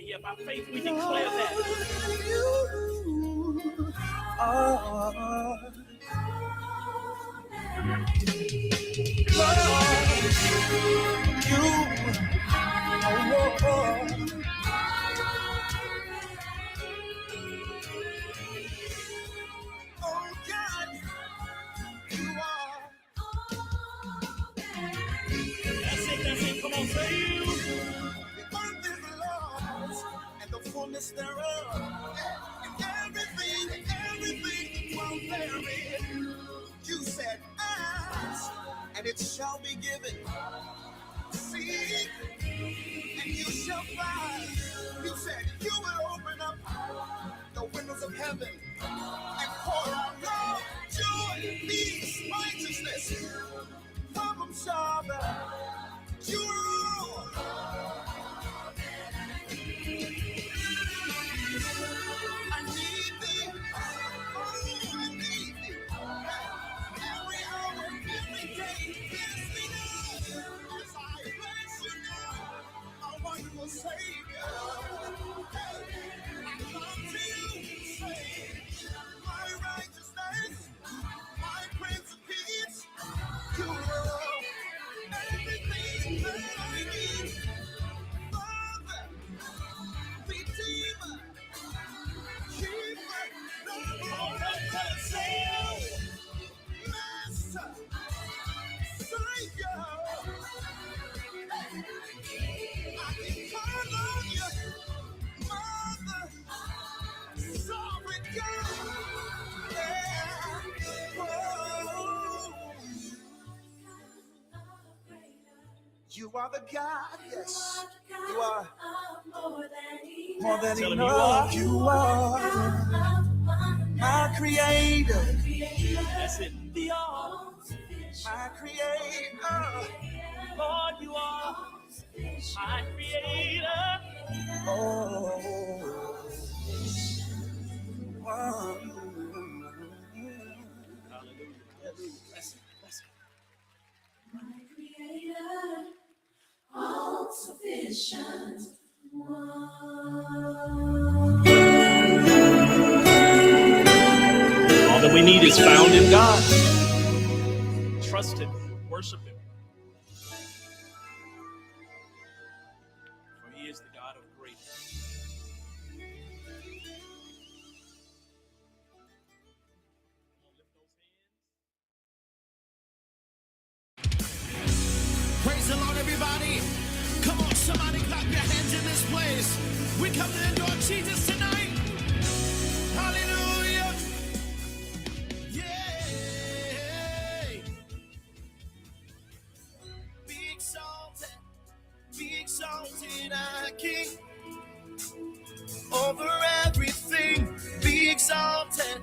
Yeah, by faith we declare that. You That's it, come on, say you. The earth is the Lord's and the fullness thereof, and everything dwells therein. You said, ask, and it shall be given. Seek, and you shall find. You said you will open up the windows of heaven and pour out love, joy, peace, righteousness. Problem solver, you rule. I need thee. Oh, I need thee. Every hour, every day, yes, we know. As I bless you now, our wonderful Savior. Hey, I come to you, say, my righteousness, my Prince of Peace, you know everything that I need. Father, Redeemer, Keeper, Lover, Savior, Master, Savior. I can call on you, Mother, Sovereign God. Yeah. Oh. You are the God, yes. You are more than enough. You are my creator. That's it. The all my creator. Lord, you are my creator. Oh. My creator, all sufficient one. All that we need is found in God. Trust Him, worship Him. For He is the God of grace. Praise the Lord, everybody. Come on, somebody clap your hands in this place. We come to adore Jesus tonight. Hallelujah. Yeah. Be exalted, our King. Over everything, be exalted,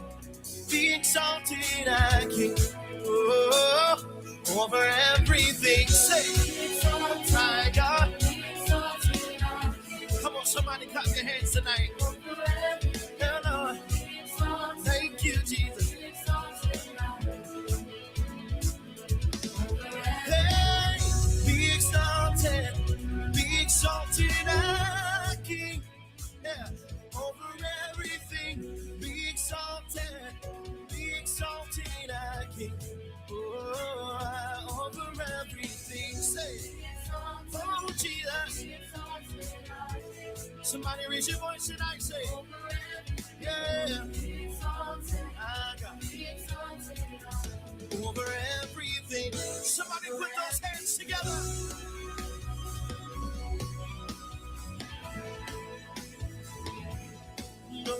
our King. Oh, over everything, say, my God. Come on, somebody clap your hands tonight. Hello. Thank you, Jesus. Hey, be exalted, our King. Yeah, over everything, be exalted, our King. Oh, over everything, say, oh, Jesus. Somebody raise your voice tonight, say, yeah, I got over everything. Somebody put those hands together. No,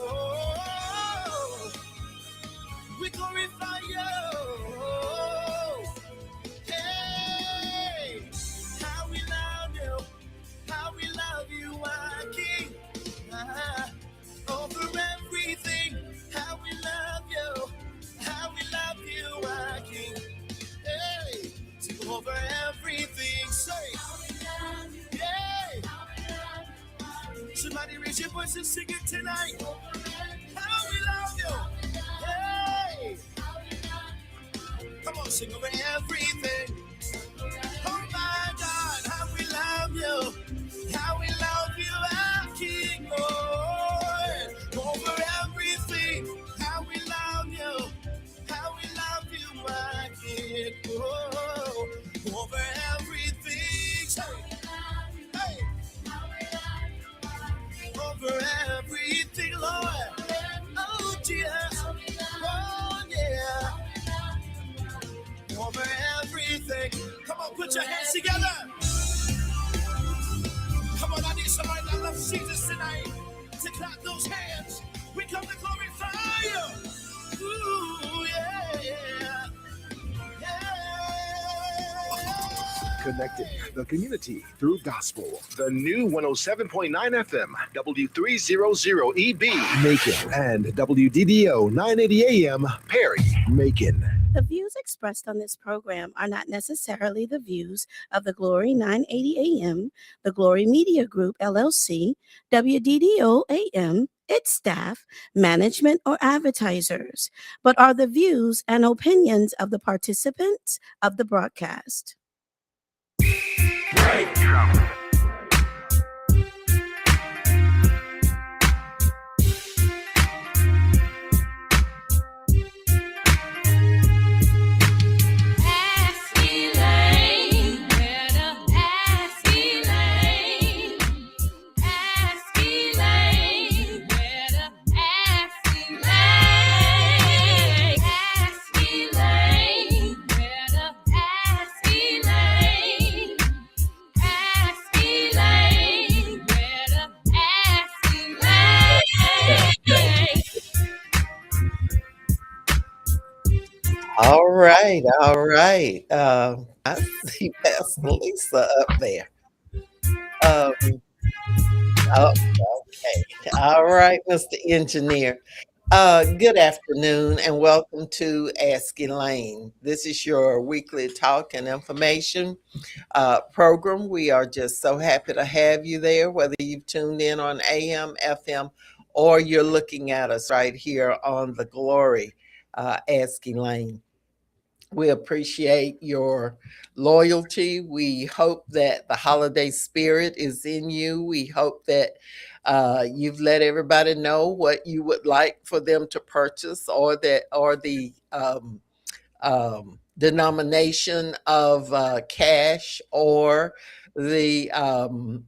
we glorify you. Hey, how we love you, our King. Over everything, how we love you, our King. Hey, to over everything, say, yeah. Somebody raise your voice and sing it tonight. How Sing over everything. Oh my God, how we love you. How we love you, our King, Lord. Over everything. How we love you. How we love you, my King. Oh, over everything. Say, hey, over everything, Lord. Oh, Jesus. Oh, yeah. Over everything. Come on, put your hands together. Come on, I need somebody that loves Jesus tonight to clap those hands. We come to glorify you. Ooh, yeah, yeah, yeah. Connecting the community through gospel. The new 107.9 FM, W300EB, Macon, and WDDO 980 AM, Perry, Macon. The views expressed on this program are not necessarily the views of the Glory 980 AM, the Glory Media Group, LLC, WDDO AM, its staff, management, or advertisers, but are the views and opinions of the participants of the broadcast. All right, all right. I see Pastor Lisa up there. Um, oh, okay. All right, Mr. Engineer. Good afternoon and welcome to Ask Elaine. This is your weekly talk and information program. We are just so happy to have you there, whether you've tuned in on AM, FM, or you're looking at us right here on the Glory Ask Elaine. We appreciate your loyalty. We hope that the holiday spirit is in you. We hope that you've let everybody know what you would like for them to purchase, or the denomination of cash, or the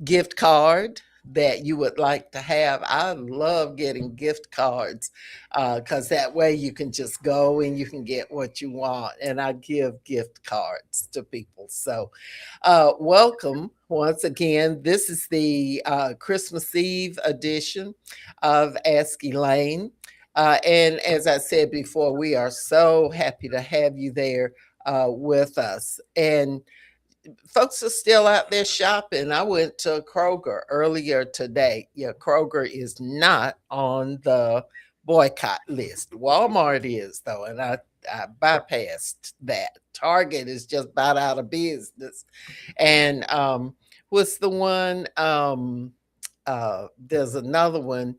gift card that you would like to have. I love getting gift cards because that way you can just go and you can get what you want. And I give gift cards to people. So welcome once again. This is the Christmas Eve edition of Ask Elaine. And as I said before, we are so happy to have you there with us. And folks are still out there shopping. I went to Kroger earlier today. Yeah, Kroger is not on the boycott list. Walmart is, though, and I bypassed that. Target is just about out of business. And what's the one? There's another one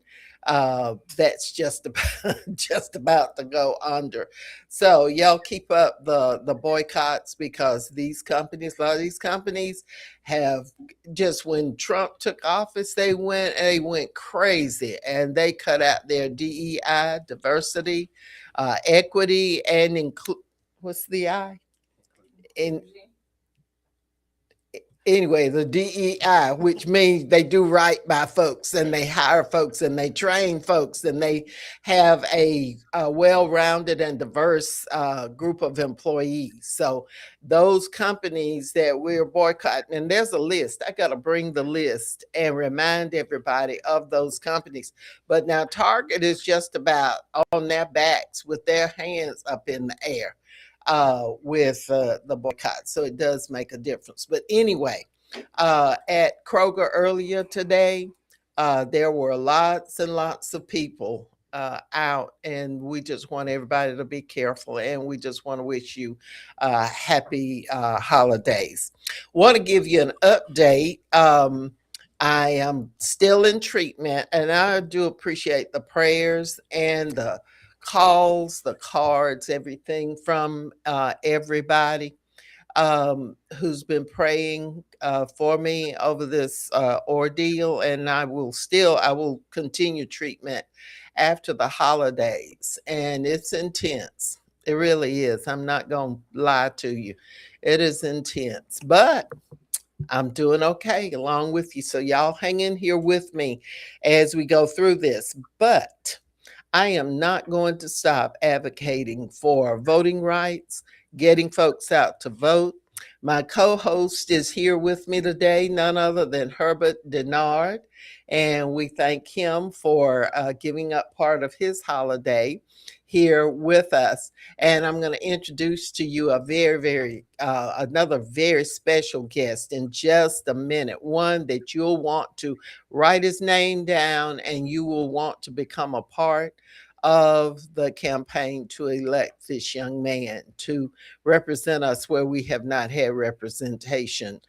that's just about, just about to go under. So y'all keep up the boycotts, because these companies, a lot of these companies have just, when Trump took office, they went crazy and they cut out their DEI, diversity, equity, and include. What's the I? In anyway, the DEI, which means they do right by folks and they hire folks and they train folks and they have a well-rounded and diverse group of employees. So those companies that we're boycotting, and there's a list. I got to bring the list and remind everybody of those companies. But now Target is just about on their backs with their hands up in the air with the boycott. So it does make a difference. But anyway, at Kroger earlier today, there were lots and lots of people out, and we just want everybody to be careful, and we just want to wish you happy holidays. Want to give you an update. I am still in treatment, and I do appreciate the prayers and the calls, the cards, everything from everybody who's been praying for me over this ordeal, and I will continue treatment after the holidays, and it's intense. It really is. I'm not going to lie to you. It is intense, but I'm doing okay along with you. So y'all hang in here with me as we go through this. But I am not going to stop advocating for voting rights, getting folks out to vote. My co host is here with me today, none other than Herbert Denard. And we thank him for giving up part of his holiday here with us. And I'm going to introduce to you a another very special guest in just a minute. One that you'll want to write his name down and you will want to become a part of the campaign to elect this young man to represent us where we have not had representation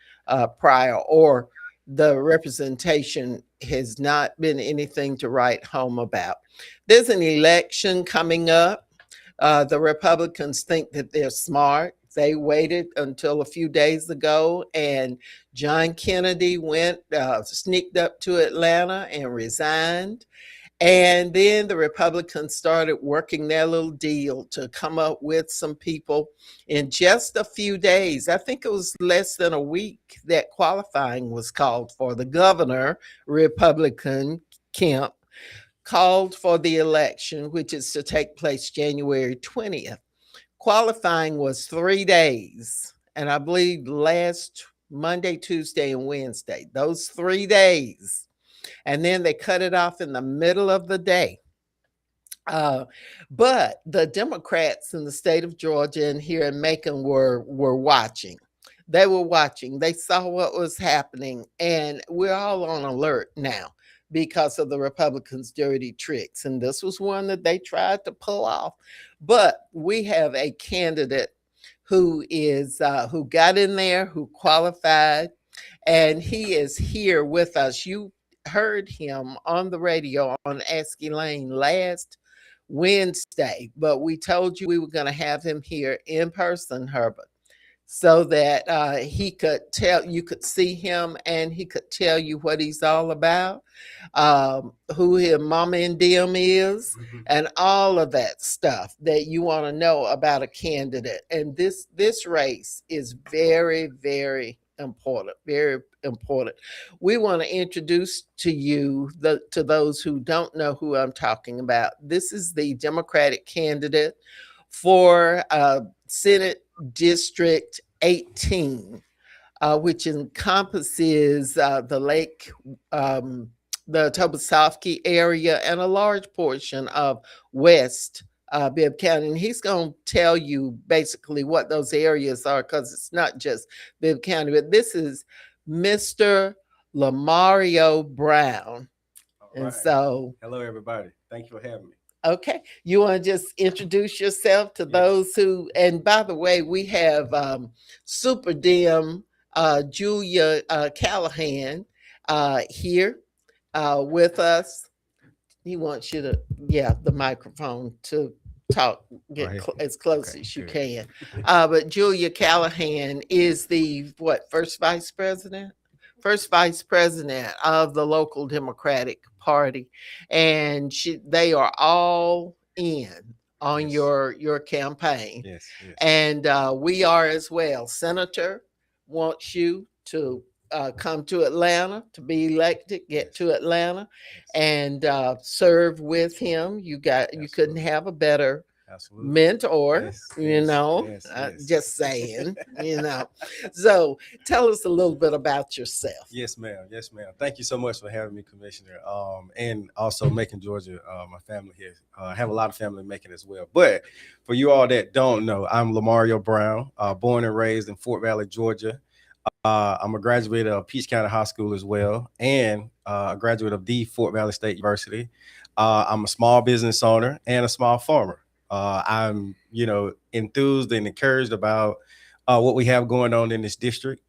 prior, or the representation has not been anything to write home about. There's an election coming up. The Republicans think that they're smart. They waited until a few days ago, and John Kennedy sneaked up to Atlanta and resigned. And then the Republicans started working their little deal to come up with some people in just a few days. I think it was less than a week that qualifying was called for. The governor, Republican Kemp, called for the election, which is to take place January 20th. Qualifying was 3 days, and I believe last Monday, Tuesday, and Wednesday, those 3 days. And then they cut it off in the middle of the day. But the Democrats in the state of Georgia and here in Macon were watching. They were watching. They saw what was happening, and we're all on alert now because of the Republicans' dirty tricks. And this was one that they tried to pull off. But we have a candidate who got in there, who qualified, and he is here with us. You heard him on the radio on Ask Elaine last Wednesday, but we told you we were going to have him here in person, Herbert, so that you could see him and he could tell you what he's all about, who his mama and them is, and all of that stuff that you want to know about a candidate. And this race is very, very important, very important. We want to introduce to you, to those who don't know who I'm talking about. This is the Democratic candidate for Senate District 18, which encompasses the Lake, the Tobolsovsky area, and a large portion of West Bibb County. And he's going to tell you basically what those areas are, because it's not just Bibb County, but this is Mr. Lamario Brown. All And right. so, Hello, everybody. Thank you for having me. okay, you want to just introduce yourself to those who, and by the way, we have Super Dem Julia Callahan here with us. He wants you to, the microphone to talk, get Right. as close Okay, as you good. can. But Julia Callahan is the first vice president? First vice president of the local Democratic Party. And they are all in on Yes. your campaign. Yes, yes. And we are as well. Senator wants you to come to Atlanta to be elected, get to Atlanta, and serve with him. You couldn't have a better Absolutely. mentor, Yes, yes. just saying, So tell us a little bit about yourself. Yes, ma'am. Yes, ma'am. Thank you so much for having me, Commissioner. And also Macon, Georgia. My family here. I have a lot of family in Macon as well. But for you all that don't know, I'm Lamario Brown, born and raised in Fort Valley, Georgia. I'm a graduate of Peach County High School as well, and a graduate of the Fort Valley State University. I'm a small business owner and a small farmer. I'm, enthused and encouraged about what we have going on in this district.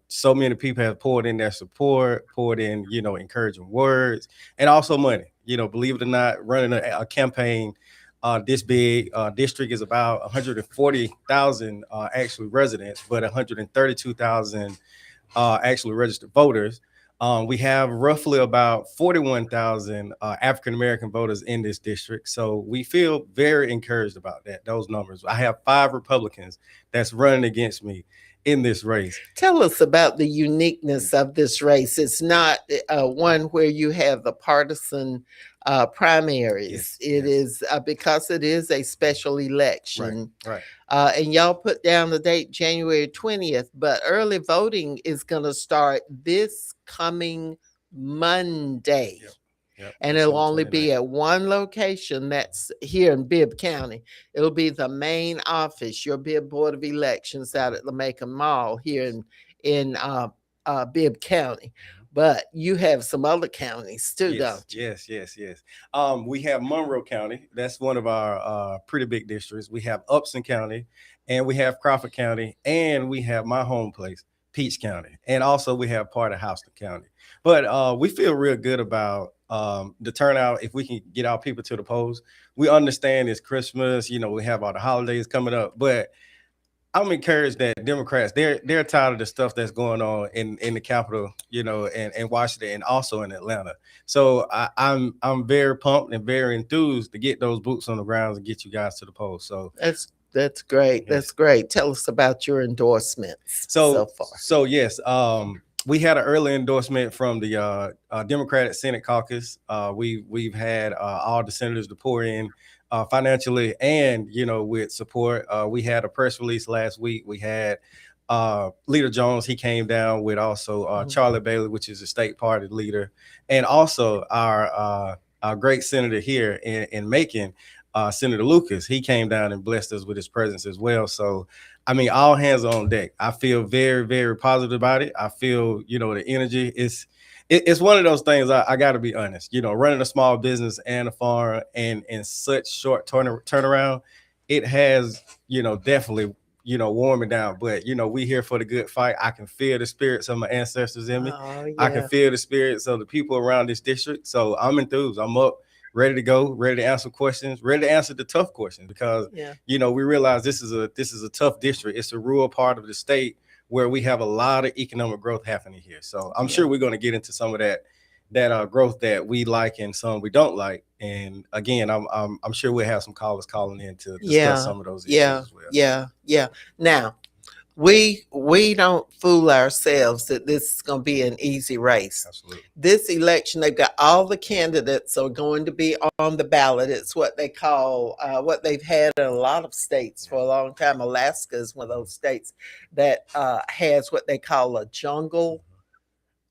So many people have poured in their support, poured in, encouraging words, and also money. Believe it or not, running a campaign This big district is about 140,000 actually residents, but 132,000 actually registered voters. We have roughly about 41,000 African American voters in this district. So we feel very encouraged about that, those numbers. I have 5 Republicans that's running against me in this race. Tell us about the uniqueness of this race. It's not one where you have the partisan primaries. Yes, It is because it is a special election. Right. And y'all put down the date January 20th, but early voting is going to start this coming Monday. And it'll only be at one location, that's here in Bibb County. It'll be the main office, your Bibb Board of Elections out at the Macon Mall here in Bibb County. But you have some other counties too, don't you? Yes. We have Monroe County. That's one of our pretty big districts. We have Upson County, and we have Crawford County, and we have my home place, Peach County. And also we have part of Houston County. But we feel real good about the turnout. If we can get our people to the polls, we understand it's Christmas, we have all the holidays coming up, but I'm encouraged that Democrats, they're tired of the stuff that's going on in the Capitol, and Washington, and also in Atlanta. So I'm very pumped and very enthused to get those boots on the ground and get you guys to the polls. So that's great. Yes. That's great. Tell us about your endorsements so far. So yes, we had an early endorsement from the Democratic Senate caucus. We've had all the senators to pour in financially and with support. We had a press release last week. We had Leader Jones. He came down with also Charlie Bailey, which is a state party leader, and also our great senator here in Macon, Senator Lucas. He came down and blessed us with his presence as well. So I mean, all hands on deck. I feel very, very positive about it. I feel, the energy is, it's one of those things. I got to be honest, running a small business and a farm and in such short turnaround, it has, definitely, warm me down. But, we here for the good fight. I can feel the spirits of my ancestors in me. Oh, yeah. I can feel the spirits of the people around this district. So I'm enthused. I'm up, ready to go, ready to answer questions, ready to answer the tough questions, because we realize this is a tough district. It's a rural part of the state where we have a lot of economic growth happening here. So I'm sure we're going to get into some of that growth that we like and some we don't like. And again, I'm sure we'll have some callers calling in to discuss some of those issues as well. Yeah. Now, we don't fool ourselves that this is going to be an easy race. Absolutely. This election, they've got all the candidates are going to be on the ballot. It's what they call what they've had in a lot of states for a long time. Alaska is one of those states that has what they call a jungle.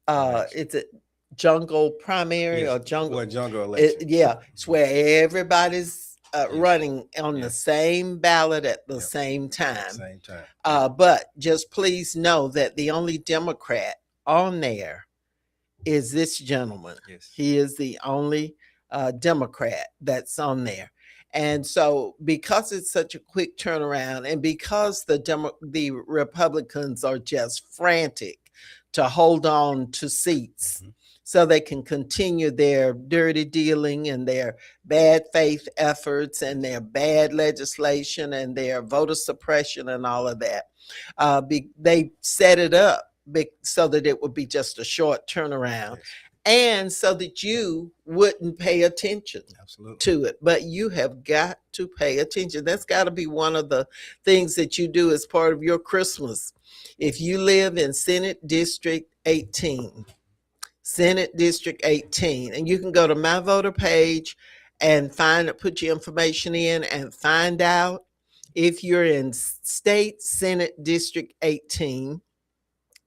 Is it jungle primary or jungle? Well, jungle election. It's where everybody's running on the same ballot at the same time. But just please know that the only Democrat on there is this gentleman. Yes. He is the only Democrat that's on there. And so because it's such a quick turnaround and because the Republicans are just frantic to hold on to seats, so they can continue their dirty dealing and their bad faith efforts and their bad legislation and their voter suppression and all of that. They set it up so that it would be just a short turnaround. And so that you wouldn't pay attention to it. But you have got to pay attention. That's got to be one of the things that you do as part of your Christmas. If you live in Senate District 18, and you can go to my voter page and put your information in and find out if you're in State Senate District 18.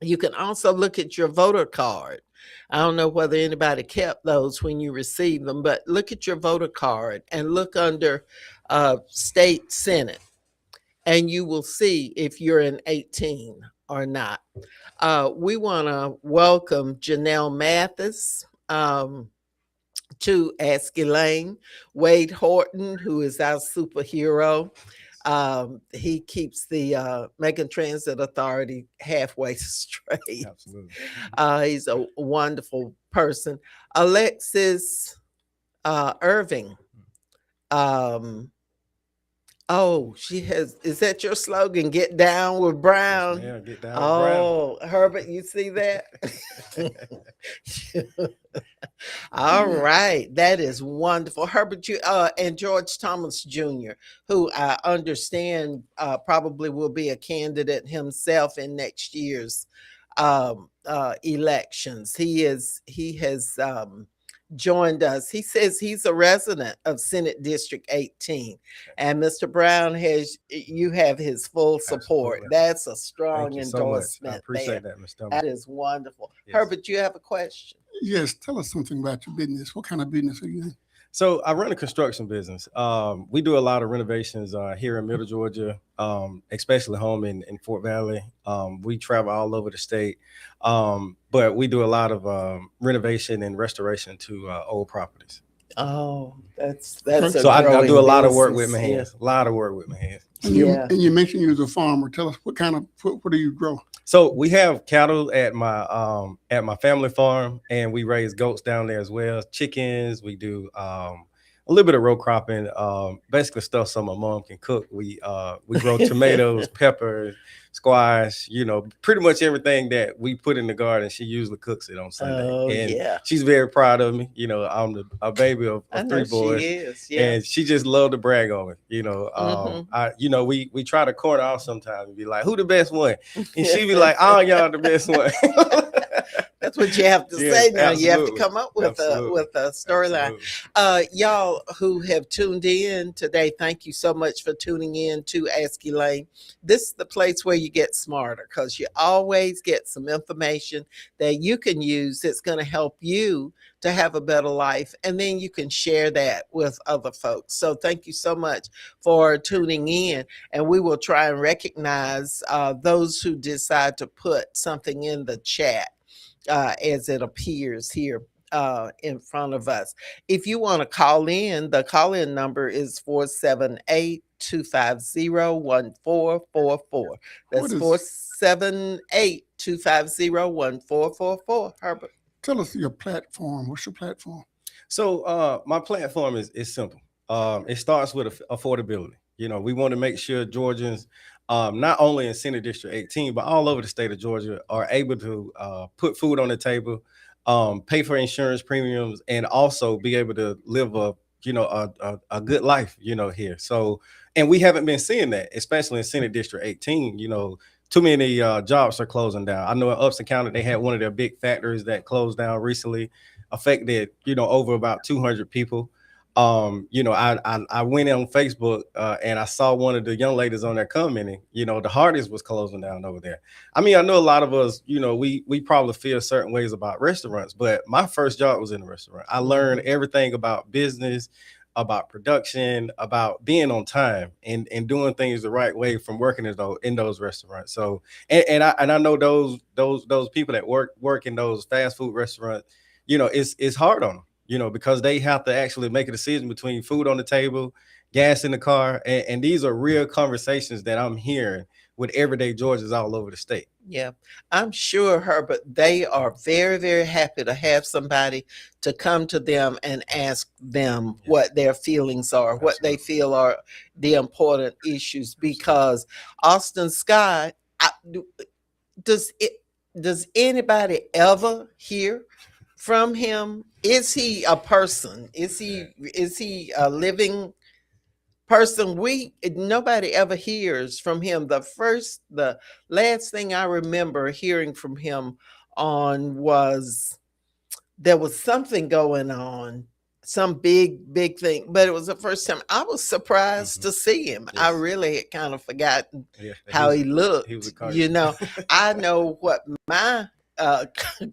You can also look at your voter card. I don't know whether anybody kept those when you received them, but look at your voter card and look under State Senate, and you will see if you're in 18 or not. We want to welcome Janelle Mathis to Ask Elaine. Wade Horton, who is our superhero. He keeps the Macon Transit Authority halfway straight. Absolutely. He's a wonderful person. Alexis Irving Um, oh, she has. Is that your slogan? Get down with Yes, Brown. ma'am. Get down with Brown. Oh, Herbert, you see that? All right, that is wonderful, Herbert. You and George Thomas Jr., who I understand probably will be a candidate himself in next year's elections. He has joined us. He says he's a resident of Senate District 18, and Mr. Brown has you have his full support. Absolutely. That's a Thank strong you so much. I endorsement appreciate there. that, Ms. Thomas. That is wonderful. Yes. Herbert, you have a question? Yes, tell us something about your business. What kind of business are you in? So I run a construction business. We do a lot of renovations here in Middle Georgia, especially home in Fort Valley. We travel all over the state, but we do a lot of renovation and restoration to old properties. Oh, that's Okay. a So I do a growing lot of work with business. my hands. A lot of work with my hands. And Yeah. you mentioned you was a farmer. Tell us what do you grow? So we have cattle at my family farm, and we raise goats down there as well. Chickens. We do a little bit of row cropping. Basically stuff so my mom can cook. We grow tomatoes, peppers, squash. Pretty much everything that we put in the garden. She usually cooks it on Sunday, Oh, and yeah. she's very proud of me. I'm a baby of I know three she boys. is. Yeah. And she just loved to brag on me. Mhm. We try to corner off sometimes and be like, "Who the best one?" And she be like, "Oh, y'all the best one." That's what you have to Yes, say now. You have to absolutely. come up with Absolutely. a storyline. Absolutely. Y'all who have tuned in today, thank you so much for tuning in to Ask Elaine. This is the place where you get smarter, because you always get some information that you can use that's going to help you to have a better life, and then you can share that with other folks. So thank you so much for tuning in, and we will try and recognize those who decide to put something in the chat as it appears here in front of us. If you want to call in, the call in number is 478 250 1444. That's What is- 478 250 1444. Herbert. Tell us your platform. What's your platform? So my platform is simple. It starts with affordability. We want to make sure Georgians, not only in Senate District 18, but all over the state of Georgia, are able to put food on the table, pay for insurance premiums, and also be able to live a good life, here. So, and we haven't been seeing that, especially in Senate District 18. Too many jobs are closing down. I know in Upson County, they had one of their big factories that closed down recently, affected, over about 200 people. I went on Facebook and I saw one of the young ladies on there commenting, the Hardee's was closing down over there. I mean, I know a lot of us, we probably feel certain ways about restaurants, but my first job was in a restaurant. I learned everything about business, about production, about being on time and doing things the right way from working in those restaurants. So, and I know those people that work in those fast food restaurants, it's hard on them, because they have to actually make a decision between food on the table, gas in the car. And these are real conversations that I'm hearing with everyday Georgians all over the state. Yeah, I'm sure, Herbert, they are very, very happy to have somebody to come to them and ask them what their feelings are, what they feel are the important issues. Because Austin Scott, does anybody ever hear from him? Is he a person? Is he a living person? Nobody ever hears from him. The last thing I remember hearing from him on was there was something going on, some big thing, but it was the first time. I was surprised to see him. I really had kind of forgotten how he looked. He was I know what my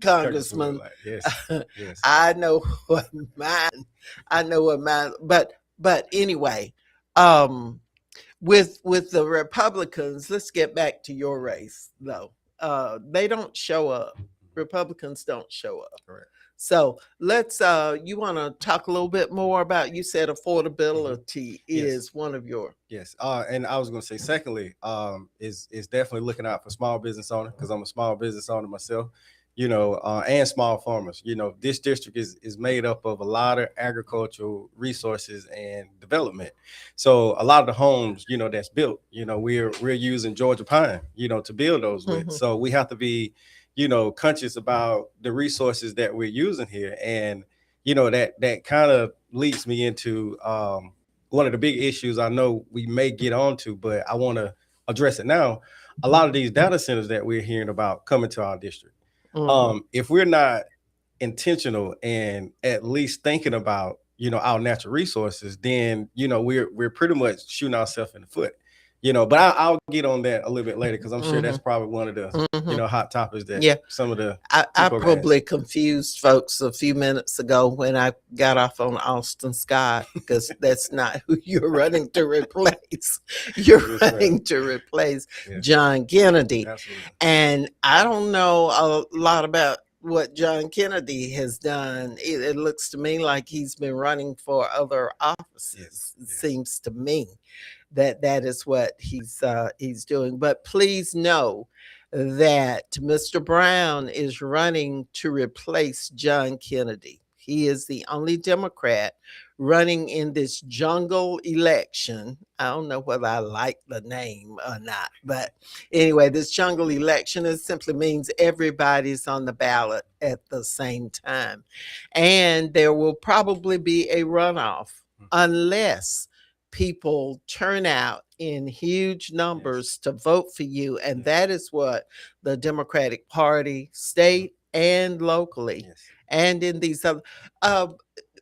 congressman. Yes. I know what mine. But anyway, um, with the Republicans, let's get back to your race though. They don't show up. Republicans don't show up. Correct. So let's you want to talk a little bit more about, you said affordability is one of your. Yes. And I was going to say, secondly, is definitely looking out for small business owner, because I'm a small business owner myself. and small farmers. This district is made up of a lot of agricultural resources and development. So a lot of the homes, that's built, we're using Georgia pine, to build those with. So we have to be, conscious about the resources that we're using here. And, that kind of leads me into one of the big issues I know we may get onto, but I want to address it now. A lot of these data centers that we're hearing about coming to our district. If we're not intentional and at least thinking about, our natural resources, then, we're pretty much shooting ourselves in the foot. But I'll get on that a little bit later because I'm sure that's probably one of the hot topics that some of the I probably confused folks a few minutes ago when I got off on Austin Scott, because that's not who you're running to replace. You're running to replace John Kennedy. Absolutely. And I don't know a lot about what John Kennedy has done. It looks to me like he's been running for other offices. It seems to me that is what he's doing. But please know that Mr. Brown is running to replace John Kennedy. He is the only Democrat running in this jungle election. I don't know whether I like the name or not, but anyway, this jungle election, it simply means everybody's on the ballot at the same time. And there will probably be a runoff unless people turn out in huge numbers to vote for you. And that is what the Democratic Party, state and locally, and in these other,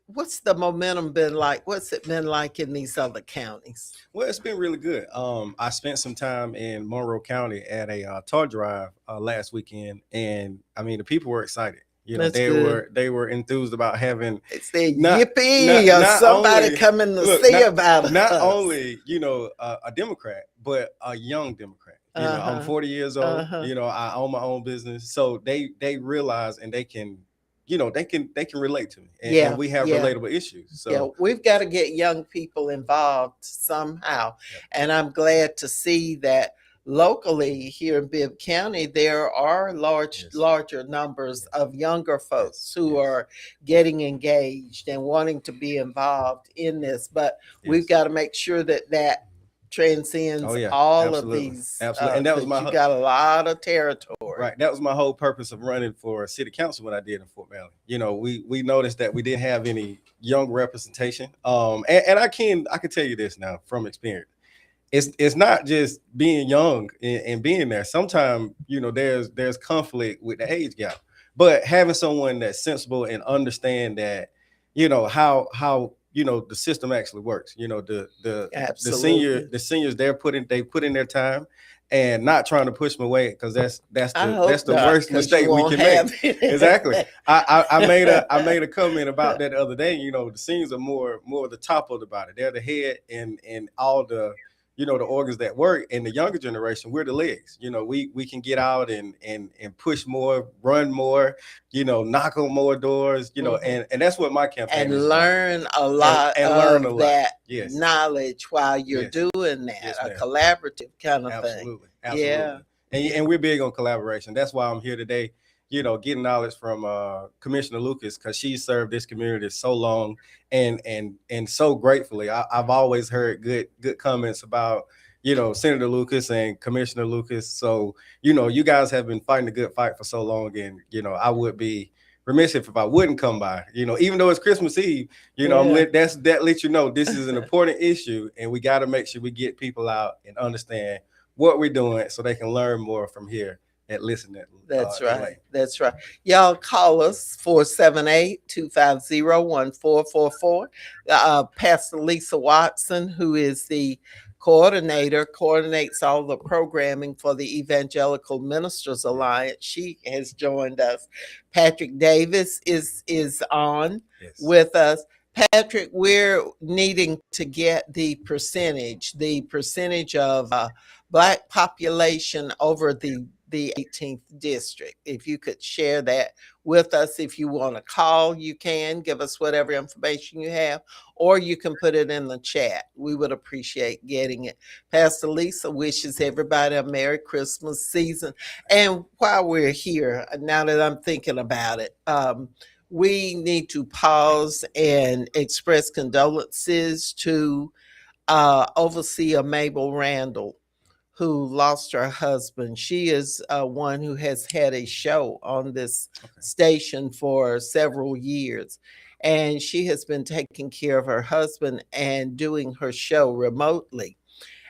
what's the momentum been like? What's it been like in these other counties? Well, it's been really good. I spent some time in Monroe County at a tar drive last weekend, and I mean the people were excited. They were enthused about having. It's the yippee or somebody only, coming to see about it. Not only a Democrat, but a young Democrat. I'm 40 years old. I own my own business, so they realize and they can. They can relate to me, and we have relatable issues. So we've got to get young people involved somehow, and I'm glad to see that locally here in Bibb County there are larger numbers of younger folks who are getting engaged and wanting to be involved in this. But we've got to make sure that transcends all of these. Absolutely. And that was you got a lot of territory. Right. That was my whole purpose of running for city council when I did in Fort Valley. We noticed that we didn't have any young representation. And I can tell you this now from experience. It's not just being young and being there. Sometimes, there's conflict with the age gap. But having someone that's sensible and understand that, how the system actually works. The seniors they put in their time and not trying to push them away, because that's the worst mistake we can make. Exactly. I made a comment about that the other day. The seniors are more the top of the body. They're the head and all the the organs that work, and the younger generation, we're the legs. We can get out and push more, run more, knock on more doors, and that's what my campaign and is learn about. A lot and of learn a lot. That knowledge while you're doing that, a collaborative kind of thing. Absolutely. And we're big on collaboration. That's why I'm here today, getting knowledge from Commissioner Lucas, because she served this community so long and so gratefully. I've always heard good comments about, Senator Lucas and Commissioner Lucas. So, you guys have been fighting a good fight for so long, and, I would be remiss if I wouldn't come by, even though it's Christmas Eve, that lets you know this is an important issue, and we got to make sure we get people out and understand what we're doing so they can learn more from here at listening. That's right. That's right. Y'all call us 478-250-1444. Pastor Lisa Watson, who is the coordinates all the programming for the Evangelical Ministers Alliance. She has joined us. Patrick Davis is on with us. Patrick, we're needing to get the percentage of Black population over the the 18th district. If you could share that with us, if you want to call, you can give us whatever information you have, or you can put it in the chat. We would appreciate getting it. Pastor Lisa wishes everybody a Merry Christmas season. And while we're here, now that I'm thinking about it, we need to pause and express condolences to Overseer Mabel Randall, who lost her husband. She is one who has had a show on this station for several years. And she has been taking care of her husband and doing her show remotely.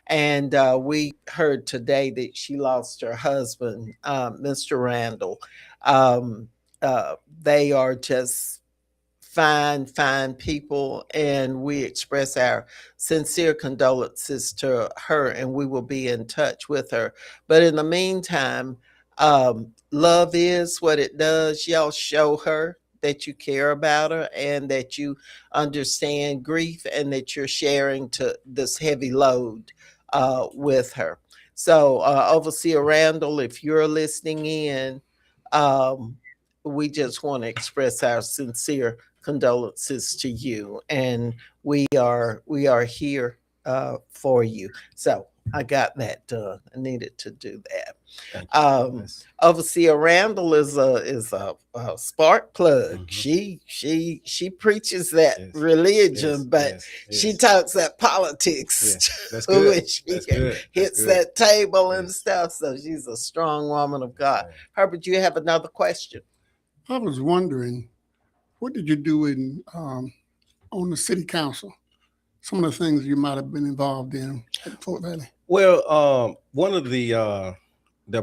And we heard today that she lost her husband, Mr. Randall. Um, they are just fine, fine people, and we express our sincere condolences to her, and we will be in touch with her. But in the meantime, love is what it does. Y'all show her that you care about her and that you understand grief and that you're sharing to this heavy load with her. So, Overseer Randall, if you're listening in, um, we just want to express our sincere condolences to you, and we are here for you. So I got that done. I needed to do that. Thank you. Yes. Overseer Randall is a spark plug. Mhm. She preaches that Yes. religion, Yes, but yes, she yes. talks that politics Yes, that's too, good. and she That's good. That's hits good. that table and Yes. stuff. So she's a strong woman of God. Yes. Herbert, you have another question? I was wondering, what did you do on the city council? Some of the things you might have been involved in at Fort Valley. Well, one of the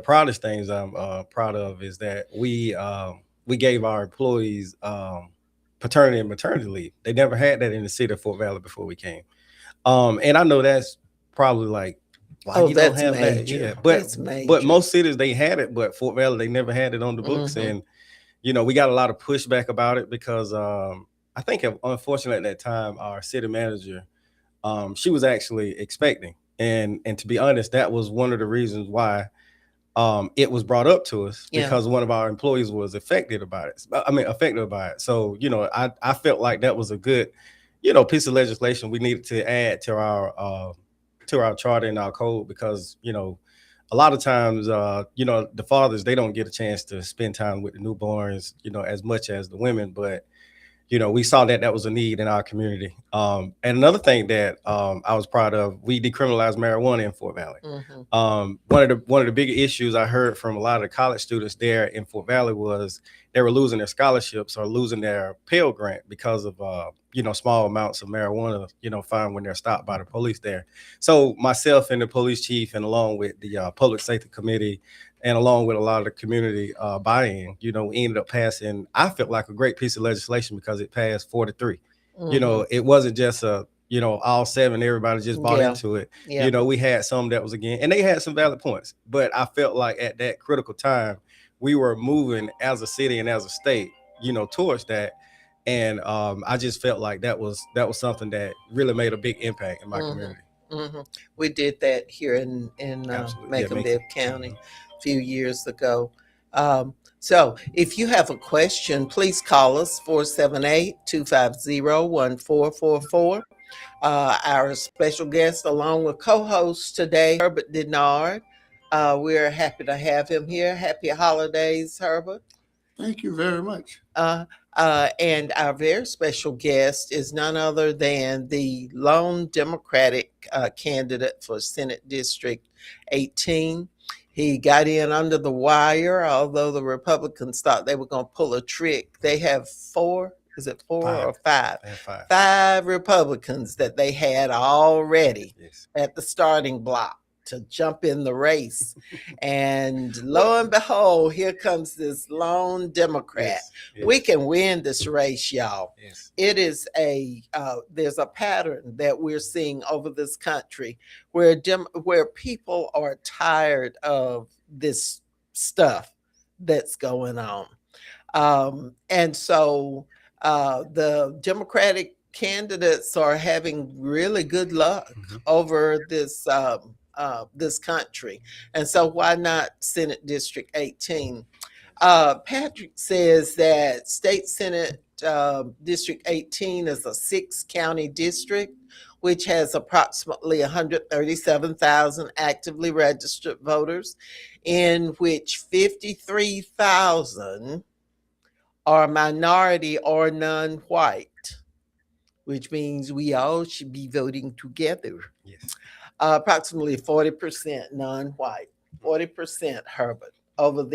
proudest things I'm proud of is that we gave our employees paternity and maternity leave. They never had that in the city of Fort Valley before we came. And I know that's probably like, why Oh, you don't that's have that? major. Yeah, That's but major. most cities they had it, but Fort Valley they never had it on the books, Mhm. and we got a lot of pushback about it because I think unfortunately at that time our city manager she was actually expecting, and to be honest, that was one of the reasons why it was brought up to us Yeah. because one of our employees was affected about it. I mean, affected by it. So I felt like that was a good piece of legislation we needed to add to our charter and our code because a lot of times the fathers they don't get a chance to spend time with the newborns as much as the women, but we saw that that was a need in our community. And another thing that I was proud of, we decriminalized marijuana in Fort Valley. Mhm. One of the big issues I heard from a lot of the college students there in Fort Valley was they were losing their scholarships or losing their Pell Grant because of small amounts of marijuana found when they're stopped by the police there. So myself and the police chief, and along with the public safety committee, and along with a lot of the community buy-in, we ended up passing, I felt like a great piece of legislation because it passed 4-3. Mhm. It wasn't just all seven, everybody just bought Yeah. into it. Yeah. We had some that was again, and they had some valid points, but I felt like at that critical time, we were moving as a city and as a state, towards that. And I just felt like that was something that really made a big impact in my Mhm. community. Mhm. We did that here in Absolutely. Yeah, Macon Macon. County a few years ago. So if you have a question, please call us 478-250-1444. Our special guest, along with co-host today, Herbert Denard. We're happy to have him here. Happy holidays, Herbert. Thank you very much. And our very special guest is none other than the lone Democratic candidate for Senate District 18. He got in under the wire, although the Republicans thought they were going to pull a trick. They have four, is it four Five. or five? I have five. Five Republicans that they had already Yes. at the starting block to jump in the race. And lo and behold, here comes this lone Democrat. Yes. Yes. We can win this race, y'all. Yes. It is there's a pattern that we're seeing over this country where people are tired of this stuff that's going on. And so the Democratic candidates are having really good luck Mhm. over this this country. And so why not Senate District 18? Patrick says that State Senate District 18 is a 6-county district, which has approximately 137,000 actively registered voters, in which 53,000 are minority or non-white, which means we all should be voting together. Yes. Approximately 40% non-white, 40% Herbert over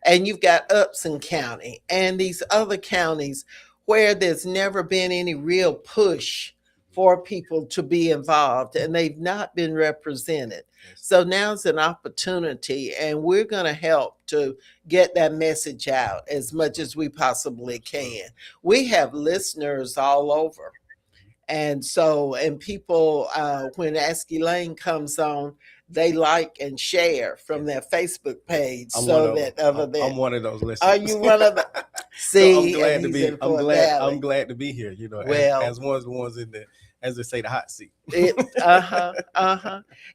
and you've got Upson County and these other counties where there's never been any real push for people to be involved and they've not been represented. Yes. So now's an opportunity and we're going to help to get that message out as much as we possibly can. We have listeners all over. And so, and people, when Ask Elaine comes on, they like and share from their Facebook page. I'm one of those listeners. Are you one of the? So See, I'm glad to be here. You know, well, as one of the ones in the, as they say, the hot seat.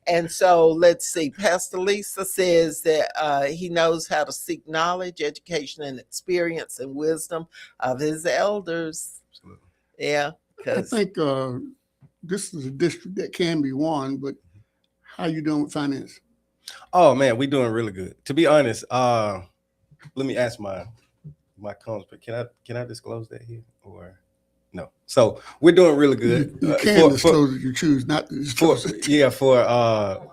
And so let's see. Pastor Lisa says that he knows how to seek knowledge, education, and experience and wisdom of his elders. Absolutely. Yeah. I think this is a district that can be won, but how you doing with finance? Oh man, we're doing really good. To be honest, let me ask my cons, but can I disclose that here or no? So we're doing really good. You can disclose it. You choose not to disclose it. Yeah, for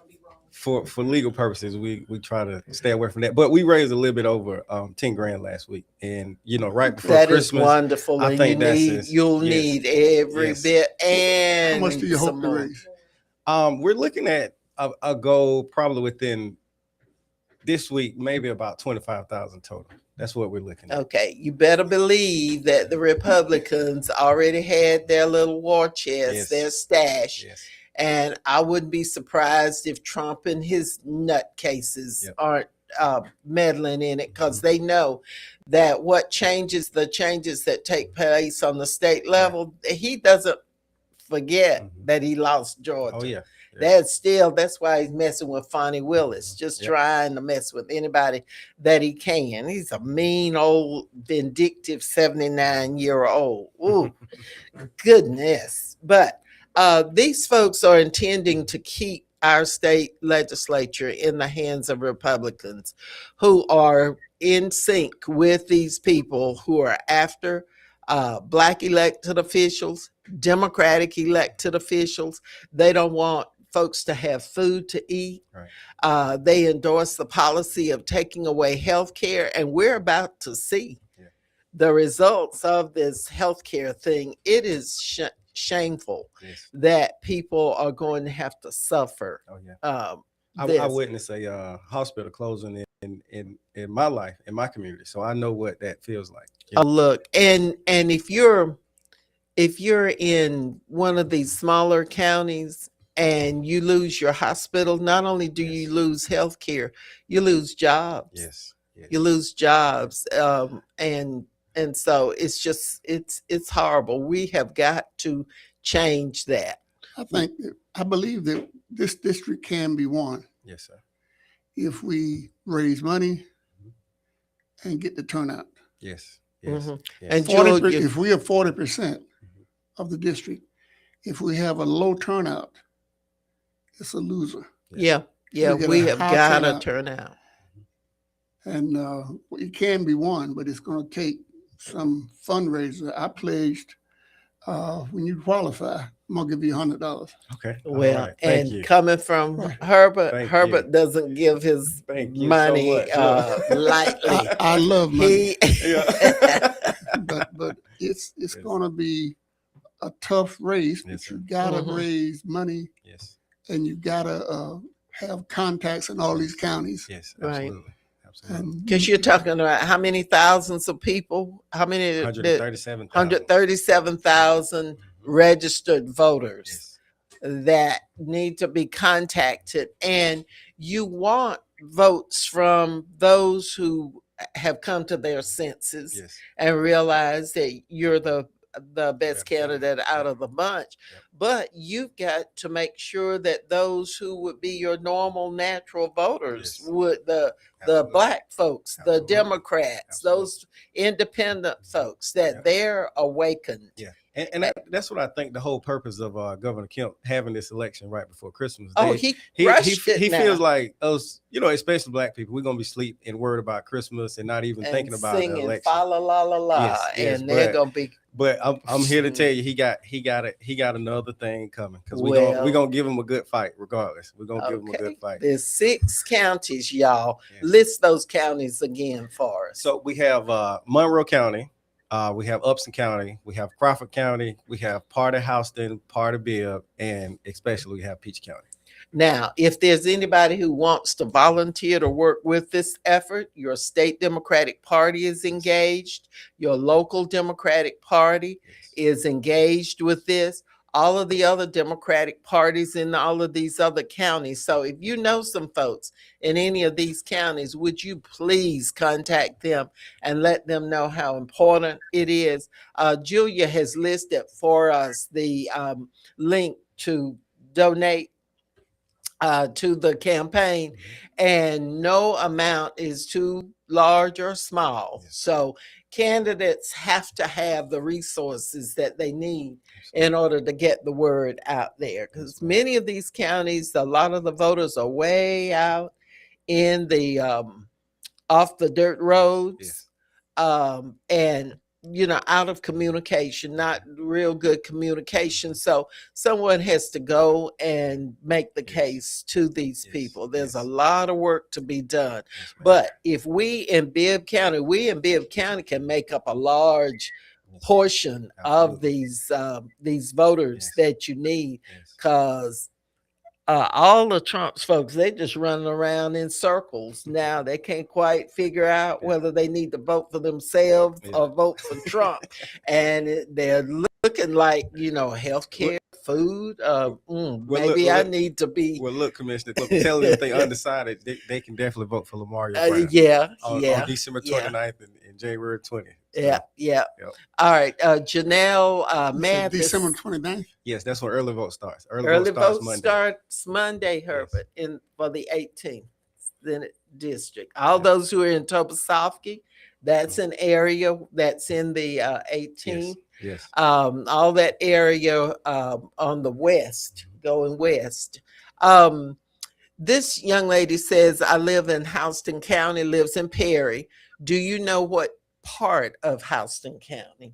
legal purposes, we try to stay away from that. But we raised a little bit over 10 grand last week, and you know, right before that Christmas, is wonderful. I think you'll need every bit. And how much do you hope to raise? We're looking at a goal probably within this week, maybe about 25,000 total. That's what we're looking at. Okay, you better believe that the Republicans already had their little war chest, Yes. their stash. Yes. And I wouldn't be surprised if Trump and his nutcases aren't meddling in it because they know that the changes that take place on the state level, he doesn't forget that he lost Georgia. Oh yeah. That's why he's messing with Fonnie Willis, just trying to mess with anybody that he can. He's a mean old vindictive 79-year-old. Ooh, goodness. But these folks are intending to keep our state legislature in the hands of Republicans who are in sync with these people who are after Black elected officials, Democratic elected officials. They don't want folks to have food to eat. Right. They endorse the policy of taking away health care, and we're about to see the results of this health care thing. It is shameful that people are going to have to suffer. Oh yeah. I witnessed a hospital closing in my life, in my community, so I know what that feels like. Look, and if you're in one of these smaller counties and you lose your hospital, not only do you lose health care, you lose jobs. Yes. You lose jobs, and so it's horrible. We have got to change that. I believe that this district can be won. Yes, sir. If we raise money and get the turnout. Yes. Mm-hmm. Yes. And Georgia, if we have 40% of the district, if we have a low turnout, it's a loser. We have got to turn out. And it can be won, but it's going to take some fundraiser. I pledged when you qualify, I'm going to give you $100. Okay. Well, right. and coming from Herbert, Herbert doesn't give his money so lightly. I love money. but it's going to be a tough race, but you got to raise money. Yes. And you got to have contacts in all these counties. Yes, absolutely. Right. Because you're talking about how many thousands of people? How many? 137,000 registered voters that need to be contacted. And you want votes from those who have come to their senses and realize that you're the the best candidate out of the bunch. Yep. But you've got to make sure that those who would be your normal natural voters Yes. would the Absolutely. black folks, the Absolutely. Democrats, Absolutely. those independent folks, that Yeah. they're awakened. Yeah. And that's what I think the whole purpose of Governor Kemp having this election right before Christmas. Oh, he rushed it he now. feels like us, especially black people, we're gonna be asleep and worried about Christmas and not even thinking about the singing election. fa la la la la, Yes, and they're gonna be. But I'm here to tell you, he got another thing coming, because we're gonna give him a good fight regardless. We're gonna give him a good fight. There's 6 counties, y'all. Yes. List those counties again for us. So we have Monroe County, we have Upson County, we have Crawford County, we have part of Houston, part of Bibb, and especially we have Peach County. Now, if there's anybody who wants to volunteer to work with this effort, your state Democratic Party is engaged, your local Democratic Party is engaged with this, all of the other Democratic parties in all of these other counties. So if you know some folks in any of these counties, would you please contact them and let them know how important it is? Julia has listed for us the link to donate to the campaign, and no amount is too large or small. So candidates have to have the resources that they need in order to get the word out there, because many of these counties, a lot of the voters are way out in the off the dirt roads, and out of communication, not real good communication. So someone has to go and make the case to these people. There's a lot of work to be done. But if we in Bibb County can make up a large portion of these voters that you need, because all the Trump's folks, they just running around in circles now. They can't quite figure out whether they need to vote for themselves or vote for Trump. And they're looking like, healthcare, food. I need to be. Well, look, Commissioner, tell them if they undecided, they can definitely vote for Lamario Brown. On December 29th and January 20th. So, Yep. All right. Janelle Mathis. December 29th? Yes, that's when early vote starts. Early vote starts Monday, Herbert, for the 18th Senate District. All those who are in Toposophy, that's an area that's in the 18th. Yes. All that area on the west, going west. This young lady says, I live in Houston County, lives in Perry. Do you know what part of Houston County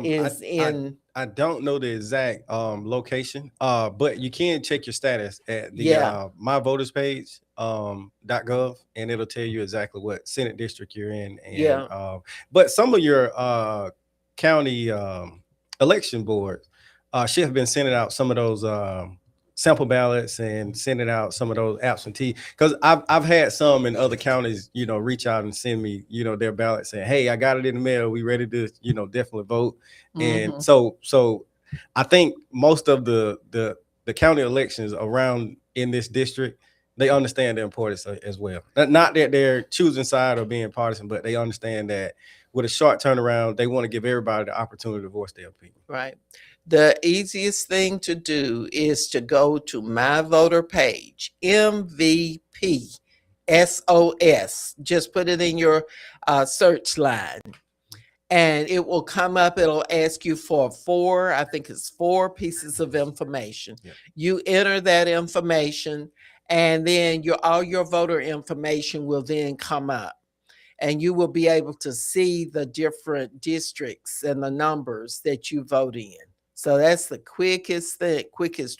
is in? I don't know the exact location, but you can check your status at the My Voters page .gov, and it'll tell you exactly what Senate district you're in. And, but some of your county election boards should have been sending out some of those sample ballots and sending out some of those absentee, because I've had some in other counties, reach out and send me, their ballot saying, hey, I got it in the mail. We ready to, definitely vote. And so I think most of the county elections around in this district, they understand the importance as well. Not that they're choosing side or being partisan, but they understand that with a short turnaround, they want to give everybody the opportunity to voice their opinion. Right. The easiest thing to do is to go to my voter page, MVP SOS. Just put it in your search line, and it will come up. It'll ask you for 4 pieces of information. You enter that information, and then all your voter information will then come up. And you will be able to see the different districts and the numbers that you vote in. So that's the quickest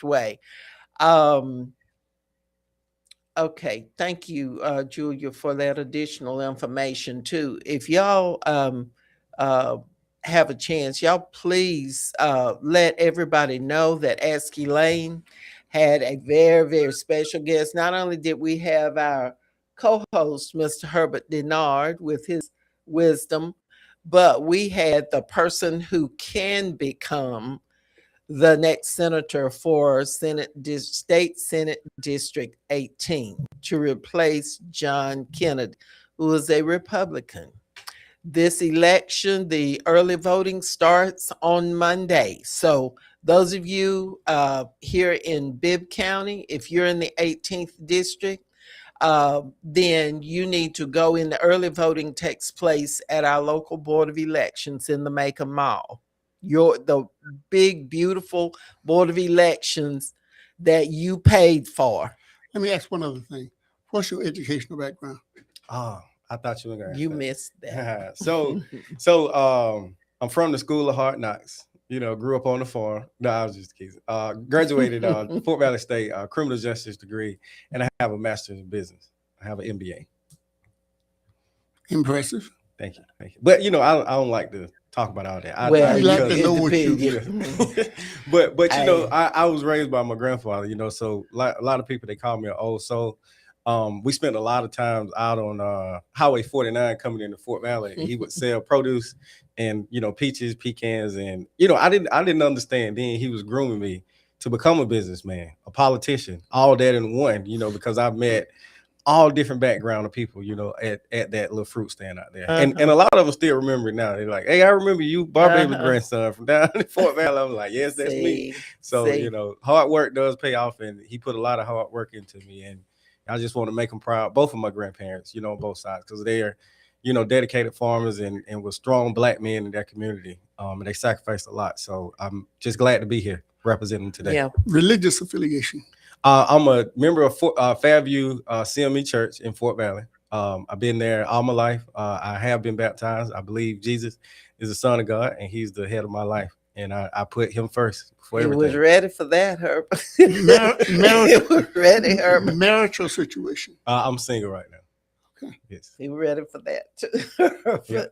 way. Okay, thank you, Julia, for that additional information too. If y'all have a chance, y'all please let everybody know that Ask Elaine had a very, very special guest. Not only did we have our co-host, Mr. Herbert Denard, with his wisdom, but we had the person who can become the next senator for State Senate District 18 to replace John Kennedy, who is a Republican. this election, the early voting starts on Monday. So those of you here in Bibb County, if you're in the 18th district, then you need to go in. The early voting takes place at our local Board of Elections in the Macon Mall. The big, beautiful Board of Elections that you paid for. Let me ask one other thing. What's your educational background? Oh, I thought you were going to You missed that. So I'm from the School of Hard Knocks. You know, grew up on the farm. No, I was just kidding. Graduated Fort Valley State criminal justice degree, and I have a master's in business. I have an MBA. Impressive. Thank you. But you know, I don't like to talk about all that. We like to know what you do. But you know, I was raised by my grandfather. You know, so a lot of people, they call me an old soul. We spent a lot of times out on Highway 49 coming into Fort Valley. He would sell produce and, you know, peaches, pecans, and you know, I didn't understand then. He was grooming me to become a businessman, a politician, all that in one. You know, because I've met all different background of people, you know, at that little fruit stand out there. And a lot of them still remember it now. They're like, hey, I remember you, Barbaby grandson from down in Fort Valley. I'm like, yes, that's me. So, you know, hard work does pay off, and he put a lot of hard work into me. And I just want to make them proud, both of my grandparents, you know, on both sides, because they are, you know, dedicated farmers and were strong Black men in their community. And they sacrificed a lot. So I'm just glad to be here representing them today. Yeah. Religious affiliation. I'm a member of Fairview CME Church in Fort Valley. I've been there all my life. I have been baptized. I believe Jesus is the Son of God, and he's the head of my life. And I put him first for everything. He was ready for that, Herb. Marital situation. I'm single right now. Okay. Yes. He ready for that too. Yeah.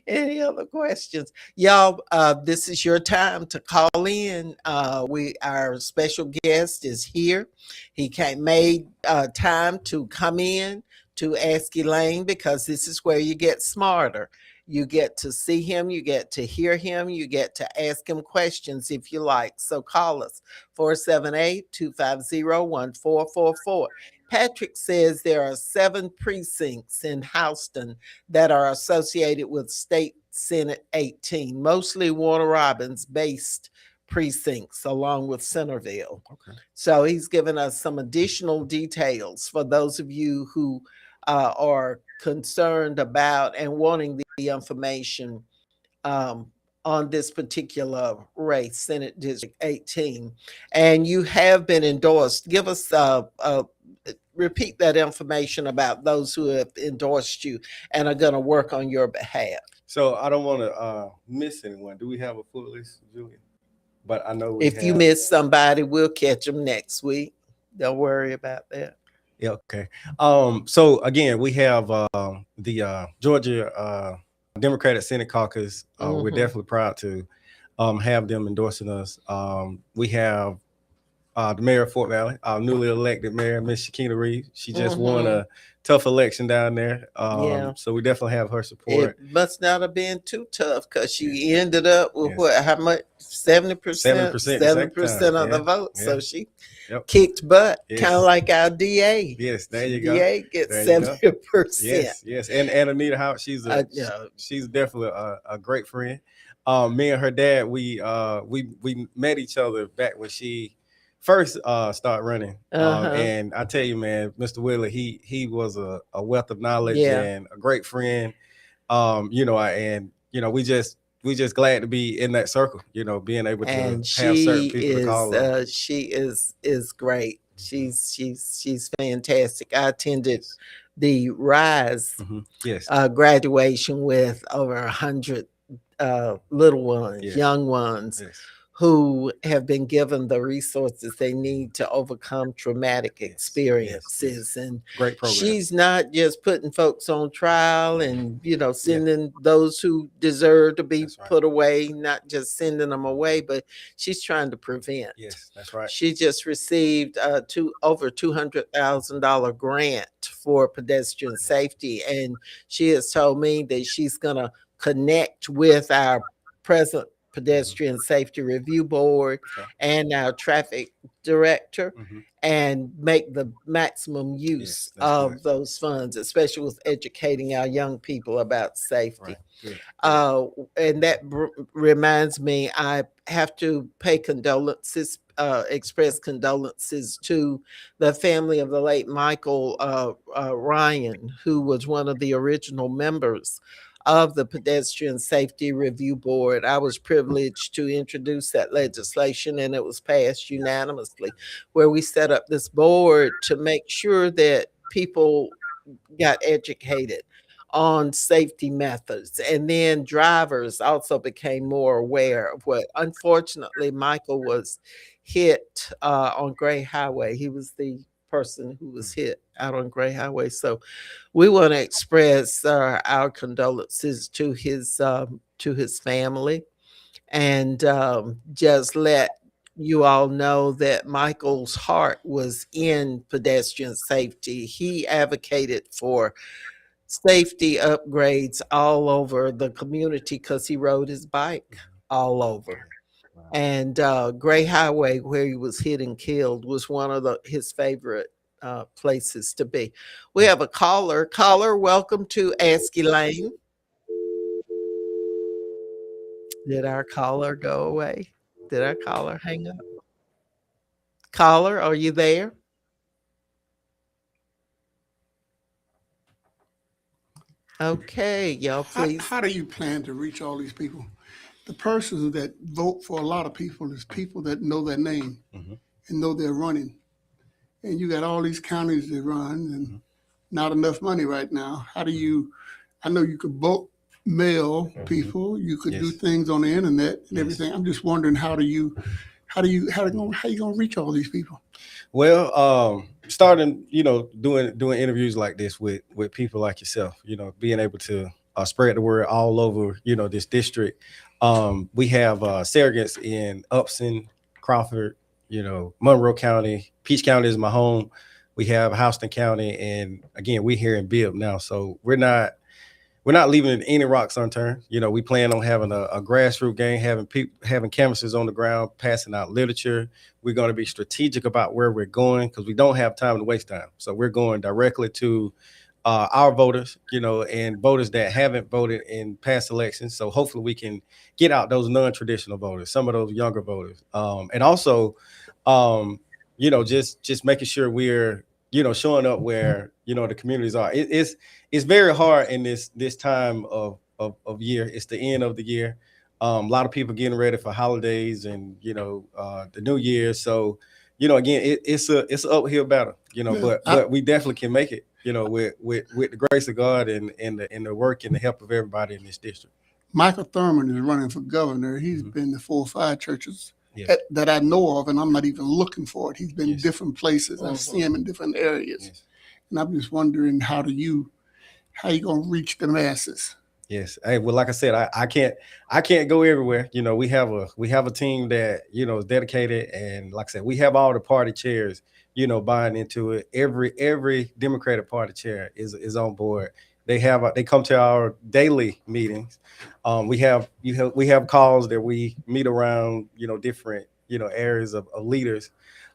Any other questions? Y'all, this is your time to call in. Our special guest is here. He made time to come in to ask Elaine, because this is where you get smarter. You get to see him, you get to hear him, you get to ask him questions if you like. So call us, 478-250-1444. Patrick says there are 7 precincts in Houston that are associated with State Senate 18, mostly Warner Robins based precincts along with Centerville. Okay. So he's given us some additional details for those of you who are concerned about and wanting the information on this particular race, Senate District 18. And you have been endorsed. Give us repeat that information about those who have endorsed you and are going to work on your behalf. So I don't want to miss anyone. Do we have a full list, Julian? But I know if you miss somebody, we'll catch them next week. Don't worry about that. Yeah, okay. So again, we have the Georgia Democratic Senate Caucus. We're definitely proud to have them endorsing us. We have the mayor of Fort Valley, our newly elected mayor, Miss Shakina Reeves. She just won a tough election down there. So we definitely have her support. It must not have been too tough, because she ended up with what? How much? 70%? 7% of the vote. So she kicked butt, kind of like our DA. Yes, there you go. DA gets 70%. Yes. And Anita Howard, she's definitely a great friend. Me and her dad, we met each other back when she first started running. And I tell you, man, Mr. Wheeler, he was a wealth of knowledge and a great friend. You know, we just glad to be in that circle, you know, being able to have certain people to call on. She is great. She's fantastic. I attended the Rise graduation with over 100 little ones, young ones, who have been given the resources they need to overcome traumatic experiences. And great program. She's not just putting folks on trial and, you know, sending those who deserve to be put away, not just sending them away, but she's trying to prevent. Yes, that's right. She just received over $200,000 grant for pedestrian safety. And she has told me that she's going to connect with our present Pedestrian Safety Review Board Okay. and our traffic director, Mm-hmm. and make the maximum use Yes, that's good. of those funds, especially with educating our young people about Right. safety. Good. Good. Uh, and that reminds me, I have to pay condolences, express condolences to the family of the late Michael Ryan, who was one of the original members of the Pedestrian Safety Review Board. I was privileged to introduce that legislation, and it was passed unanimously, where we set up this board to make sure that people got educated on safety methods. And then drivers also became more aware of what, unfortunately, Michael was hit on Gray Highway. He was the person who was hit out on Gray Highway. So we want to express our condolences to his family, and just let you all know that Michael's heart was in pedestrian safety. He advocated for safety upgrades all over the community because he rode his bike all over. Wow. And Gray Highway, where he was hit and killed, was one of his favorite places to be. We have a caller. Caller, welcome to Ask Elaine. Did our caller go away? Did our caller hang up? Caller, are you there? Okay, y'all, please. How do you plan to reach all these people? The persons that vote for a lot of people is people that know their name Mm-hmm. and know they're running. And you got all these counties that run and not enough money right now. How do you, I know you could vote mail people, you could do Yes. things on the internet and Yes. everything. I'm just wondering how you gonna reach all these people? Well, starting, doing interviews like this with people like yourself, being able to spread the word all over, this district. We have surrogates in Upson, Crawford, Monroe County, Peach County is my home. We have Houston County, and again, we're here in Bibb now, so we're not leaving any rocks unturned. We plan on having a grassroots game, having canvases on the ground, passing out literature. We're going to be strategic about where we're going because we don't have time to waste time. So we're going directly to our voters, and voters that haven't voted in past elections. So hopefully we can get out those non-traditional voters, some of those younger voters, and also, just making sure we're showing up where the communities are. It's very hard in this time of year. It's the end of the year. A lot of people getting ready for holidays and the New Year. So again, it's an uphill battle. But we definitely can make it. With the grace of God and the work and the help of everybody in this district. Michael Thurman is running for governor. He's been to 4 or 5 churches Yes. that I know of, and I'm not even looking for it. He's been Yes. different places. I've seen him in different areas. Yes. And I'm just wondering how you gonna reach the masses? Yes. Hey, well, like I said, I can't go everywhere. We have a team that is dedicated, and like I said, we have all the party chairs, buying into it. Every Democratic Party chair is on board. They come to our daily meetings. We have calls that we meet around different areas of leaders.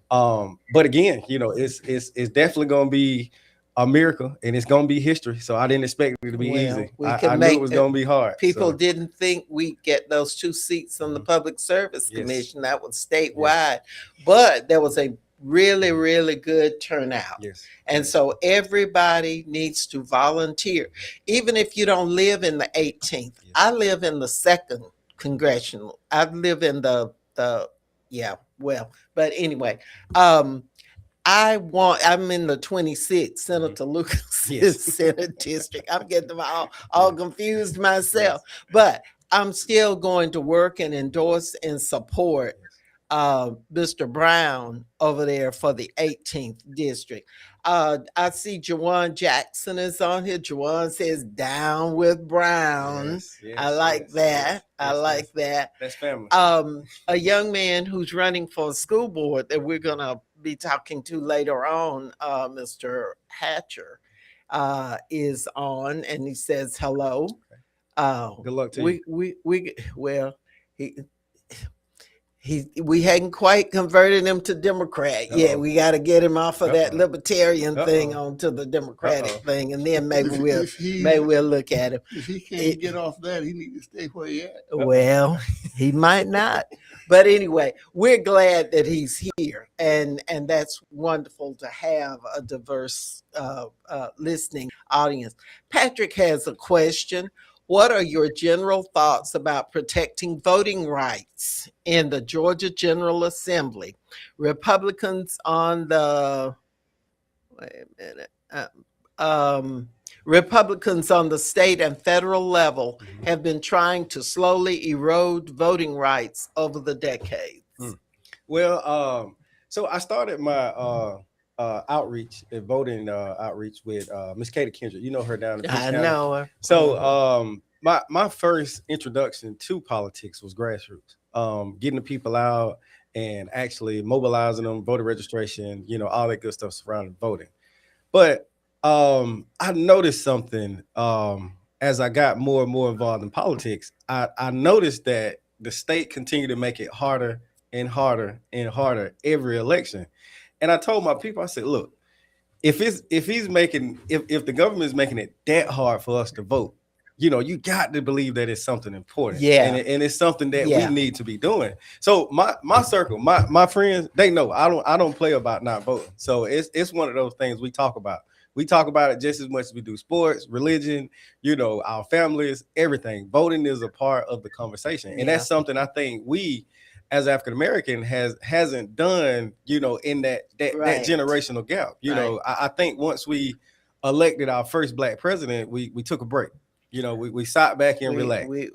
But again, it's definitely going to be a miracle, and it's going to be history. So I didn't expect it to be easy. I knew it was going to be hard. People so. didn't think we'd get those 2 seats on the Public Service Yes. Commission. That was statewide, but there was a really, really good turnout. Yes. And so everybody needs to volunteer, even if you don't live in the 18th. Yes. I live in the 2nd congressional. I live in but anyway, I'm in the 26th, Senator Lucas' Yes. Senate district. I'm getting them all confused myself, but I'm still going to work and endorse and support Mr. Brown over there for the 18th district. I see Jawan Jackson is on here. Jawan says down with Brown. Yes, yes, I like yes, that. yes, I yes, like yes. that. That's family. A young man who's running for a school board that we're going to be talking to later on, Mr. Hatcher, is on, and he says hello. Good luck to you. Well, he we hadn't quite converted him to Democrat yet. Uh-oh. We got to get him off of that Uh-oh. libertarian thing Uh-oh. onto the Democratic Uh-oh. thing, and then maybe If we'll look at him. If he can't get off that, he needs to stay where he at. Well, he might not. But anyway, we're glad that he's here, and that's wonderful to have a diverse listening audience. Patrick has a question. What are your general thoughts about protecting voting rights in the Georgia General Assembly? Republicans on the wait a minute. Republicans on the state and federal level have been trying to slowly erode voting rights over the decades. Well, so I started my outreach, voting outreach with Miss Katie Kendrick. You know her down in Peach I County. know her. So my first introduction to politics was grassroots, getting the people out and actually mobilizing them, voter registration, all that good stuff surrounding voting. But I noticed something as I got more and more involved in politics. I noticed that the state continued to make it harder and harder and harder every election. And I told my people, I said, look, if the government is making it that hard for us to vote, you got to believe that it's something important. Yeah. And it's something that we need to be doing. So my circle, my friends, they know I don't play about not voting. So it's one of those things we talk about. We talk about it just as much as we do sports, religion, our families, everything. Voting is a part of the conversation. And that's something I think we as African American hasn't done, in that generational gap. I think once we elected our first Black president, we took a break. We sat back and relaxed. We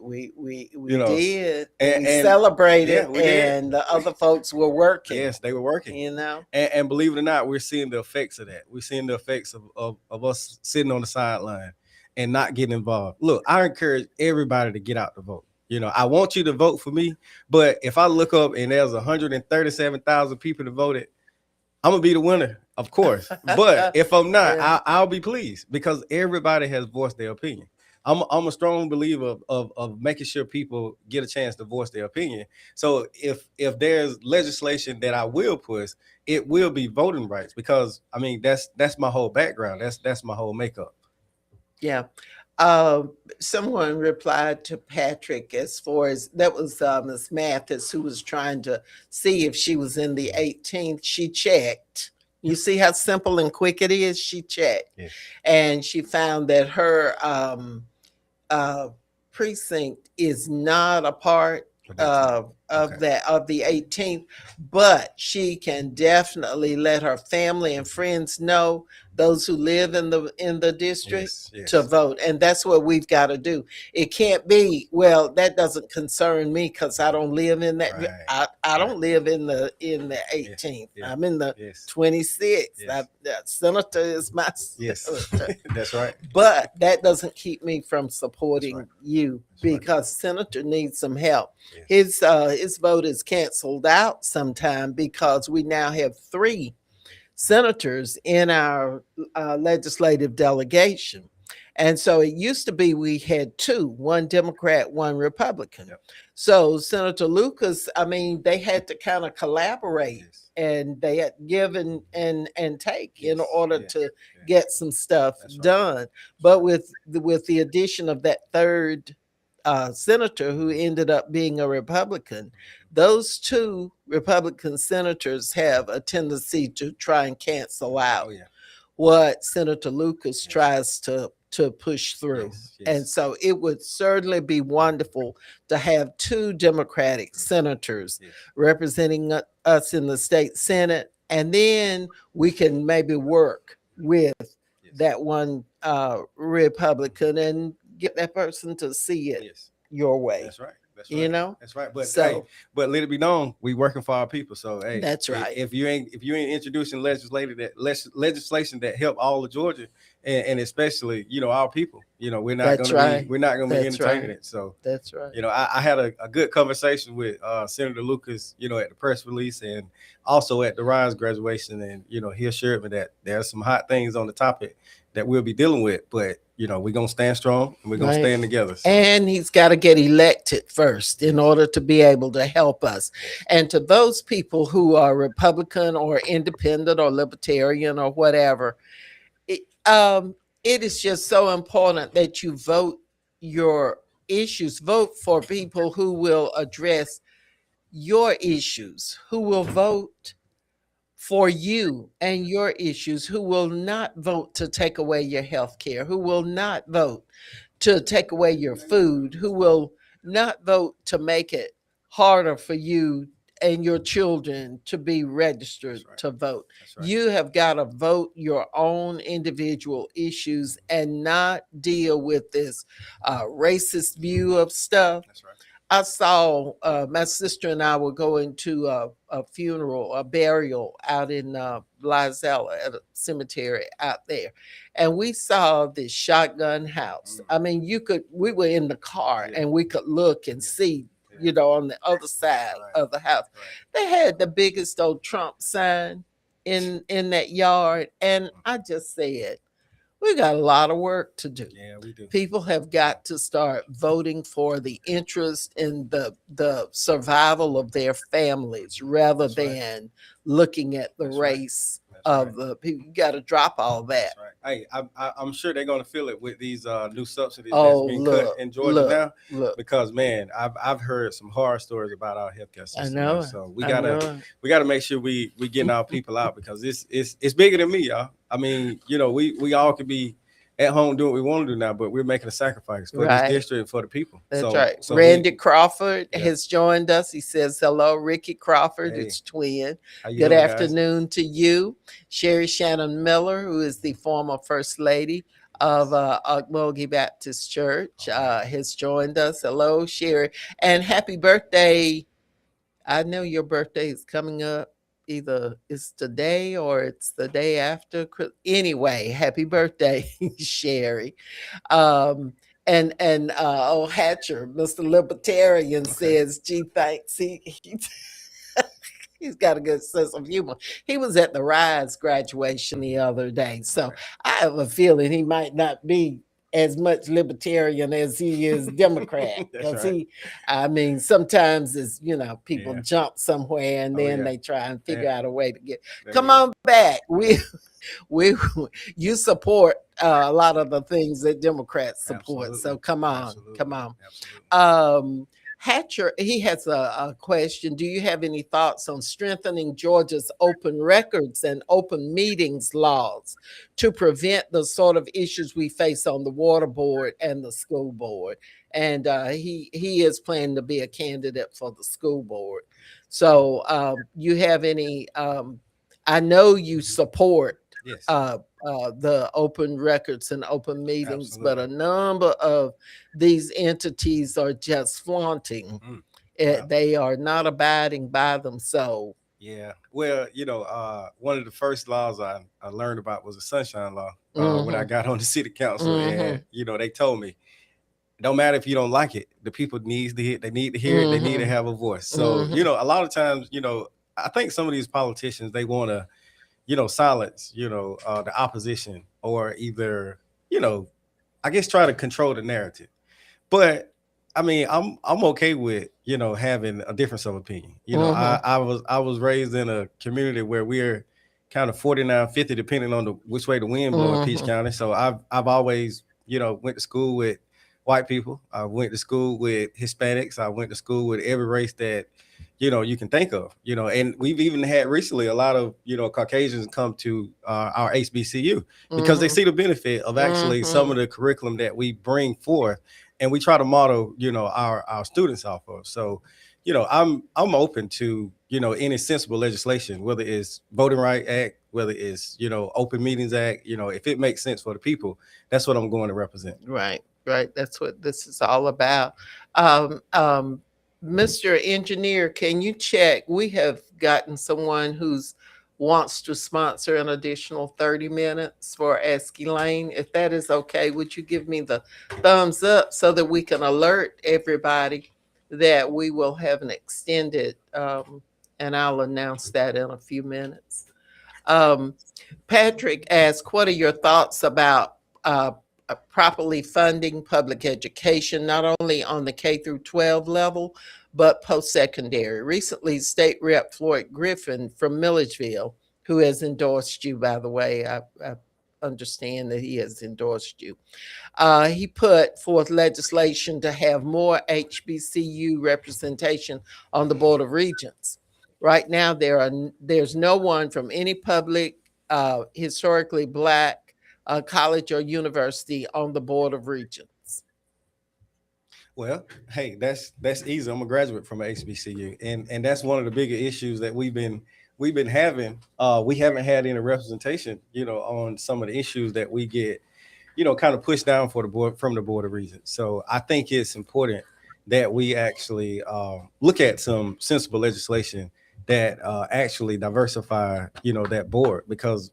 did. And we celebrated, and the other folks were working. Yes, they were working. And believe it or not, we're seeing the effects of that. We're seeing the effects of us sitting on the sideline and not getting involved. Look, I encourage everybody to get out to vote. I want you to vote for me, but if I look up and there's 137,000 people that voted, I'm gonna be the winner, of course. But if I'm not, I'll be pleased because everybody has voiced their opinion. I'm a strong believer of making sure people get a chance to voice their opinion. So if there's legislation that I will push, it will be voting rights because that's my whole background. That's my whole makeup. Yeah. Someone replied to Patrick as far as that was Ms. Mathis, who was trying to see if she was in the 18th. She checked. You see how simple and quick it is? She checked. Yes. And she found that her precinct is not a part of the 18th, but she can definitely let her family and friends know, those who live in the district, to vote. And that's what we've got to do. It can't be, well, that doesn't concern me because I don't live in that. Right. I don't live in the 18th. I'm in the 26th. Senator is my senator. That's right. But that doesn't keep me from supporting you because Senator needs some help. His vote is canceled out sometime because we now have 3 senators in our legislative delegation. And so it used to be we had 2, one Democrat, one Republican. Yep. So Senator Lucas, they had to kind of collaborate and they had give and take in order to get some stuff done. But with the addition of that 3rd senator who ended up being a Republican, those 2 Republican senators have a tendency to try and cancel out what Senator Lucas tries to push through. And so it would certainly be wonderful to have 2 Democratic senators representing us in the state Senate, and then we can maybe work with that one Republican and get that person to see it your way. That's right. That's right. That's right. But but let it be known, we working for our people. So that's right. If you ain't introducing legislation that help all of Georgia, and especially, our people. We're not That's going to be right. we're not going to be That's entertaining right. it. So, That's right. I had a good conversation with Senator Lucas, at the press release and also at the Ryan's graduation, and he assured me that there's some hot things on the topic that we'll be dealing with, but we're gonna stand strong and we're gonna Right. stand together. So, And he's got to get elected first in yes, order to be able to help us. yes, And to those people who are Republican or independent or libertarian or whatever, it, it is just so important that you vote your issues, vote for people who will address your issues, who will vote for you and your issues, who will not vote to take away your health care, who will not vote to take away your food, who will not vote to make it harder for you and your children to be registered that's right. to vote. That's right. You have got to vote your own individual issues and not deal with this racist view of stuff. That's right. I saw my sister and I were going to a funeral, a burial out in Lizella at a cemetery out there. And we saw this shotgun house. I mean, we were in the car Yeah. and we could look and Yeah. see, Yeah. on the other side Right. of the house. Right. They had the biggest old Trump sign in that yard. And I just said, we got a lot of work to do. Yeah, we do. People have got to start voting for the interest in the survival of their families rather That's right. than looking at the That's right. race That's of right. the people. You got to drop all that. That's right. Hey, I'm sure they're gonna feel it with these new subsidies that's Oh, being look, cut in Georgia now. look. Because man, I've heard some horror stories about our healthcare I system. know man. it. So I know it. we gotta make sure we getting our people out, because it's bigger than me, y'all. I mean, we all could be at home doing what we want to do now, but we're making a sacrifice for Right. this district and for the people. That's so, right. So Randy Crawford Yeah. has joined us. He says, hello, Ricky Crawford. Hey. It's twin. how you Good doing, guys? afternoon to you. Sherry Shannon Miller, who is the former First Lady of Okmulgee Baptist Church, has joined us. Hello, Sherry. And happy birthday. I know your birthday is coming up. Either it's today or it's the day after. Anyway, happy birthday, Sherry. Um, and Hatcher, Mr. Libertarian, says, gee, thanks. He's got a good sense of humor. He was at the Rise graduation the other day. So Okay. I have a feeling he might not be as much libertarian as he is Democrat. That's Because right. I mean, sometimes it's, people Yeah. jump somewhere and Oh, then yeah. they try and figure Yeah. out a way to get. There Come you go. on back. We you support a lot of the things that Democrats support. Absolutely. So come on, Absolutely. come on. Absolutely. Hatcher, he has a question. Do you have any thoughts on strengthening Georgia's open records and open meetings laws to prevent the sort of issues we face on the water board and the school board? And he is planning to be a candidate for the school board. So you have any? I know you support Yes. the open records and open meetings, but a Absolutely. number of these entities are just flaunting. Mm. Wow. They are not abiding by them. So Yeah. Well, one of the first laws I learned about was the Sunshine Law when I mhm, got on the city council. mhm, And, they told me, it don't matter if you don't like it, the people needs to hear, they need to hear it, they need to mhm, have a voice. So, mhm. a lot of times, I think some of these politicians, they want to, silence, the opposition, or either, I guess try to control the narrative. But I mean, I'm okay with, having a difference of opinion. Mhm. I was raised in a community where we're kind of 49-50, depending on which way the wind blow in Peach Mhm. County. So I've always, went to school with white people. I went to school with Hispanics. I went to school with every race that, you can think of, and we've even had recently a lot of, Caucasians come to our HBCU because they Mhm. see the benefit of actually some of Mhm. the curriculum that we bring forth, and we try to model, our students off of. So, I'm open to, any sensible legislation, whether it's Voting Right Act, whether it's, Open Meetings Act, if it makes sense for the people, that's what I'm going to represent. Right, right. That's what this is all about. Mr. Engineer, can you check? We have gotten someone who's wants to sponsor an additional 30 minutes for Ask Elaine. If that is okay, would you give me the thumbs up so that we can alert everybody that we will have an extended, and I'll announce that in a few minutes. Um, Patrick asked, what are your thoughts about properly funding public education, not only on the K through 12 level, but post-secondary? Recently, State Rep Floyd Griffin from Milledgeville, who has endorsed you, by the way, I understand that he has endorsed you. He put forth legislation to have more HBCU representation on the Board of Regents. Right now, there's no one from any public, historically Black college or university on the Board of Regents. Well, hey, that's easy. I'm a graduate from a HBCU, and that's one of the bigger issues that we've been having. We haven't had any representation, on some of the issues that we get, kind of pushed down for the board from the Board of Regents. So I think it's important that we actually look at some sensible legislation that actually diversify, that board, because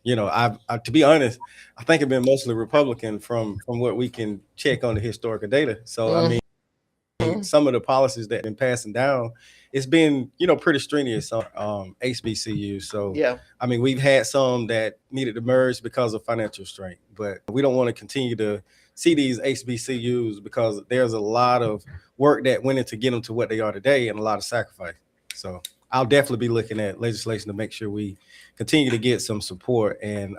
I to be honest, I think it's been mostly Republican from what we can check on the historical data. So I mean, some of the policies that have been passing down, it's been pretty strenuous on HBCU. So Yeah. I mean, we've had some that needed to merge because of financial strain, but we don't want to continue to see these HBCUs because there's a lot of work that went into get them to what they are today and a lot of sacrifice. So I'll definitely be looking at legislation to make sure we continue to get some support and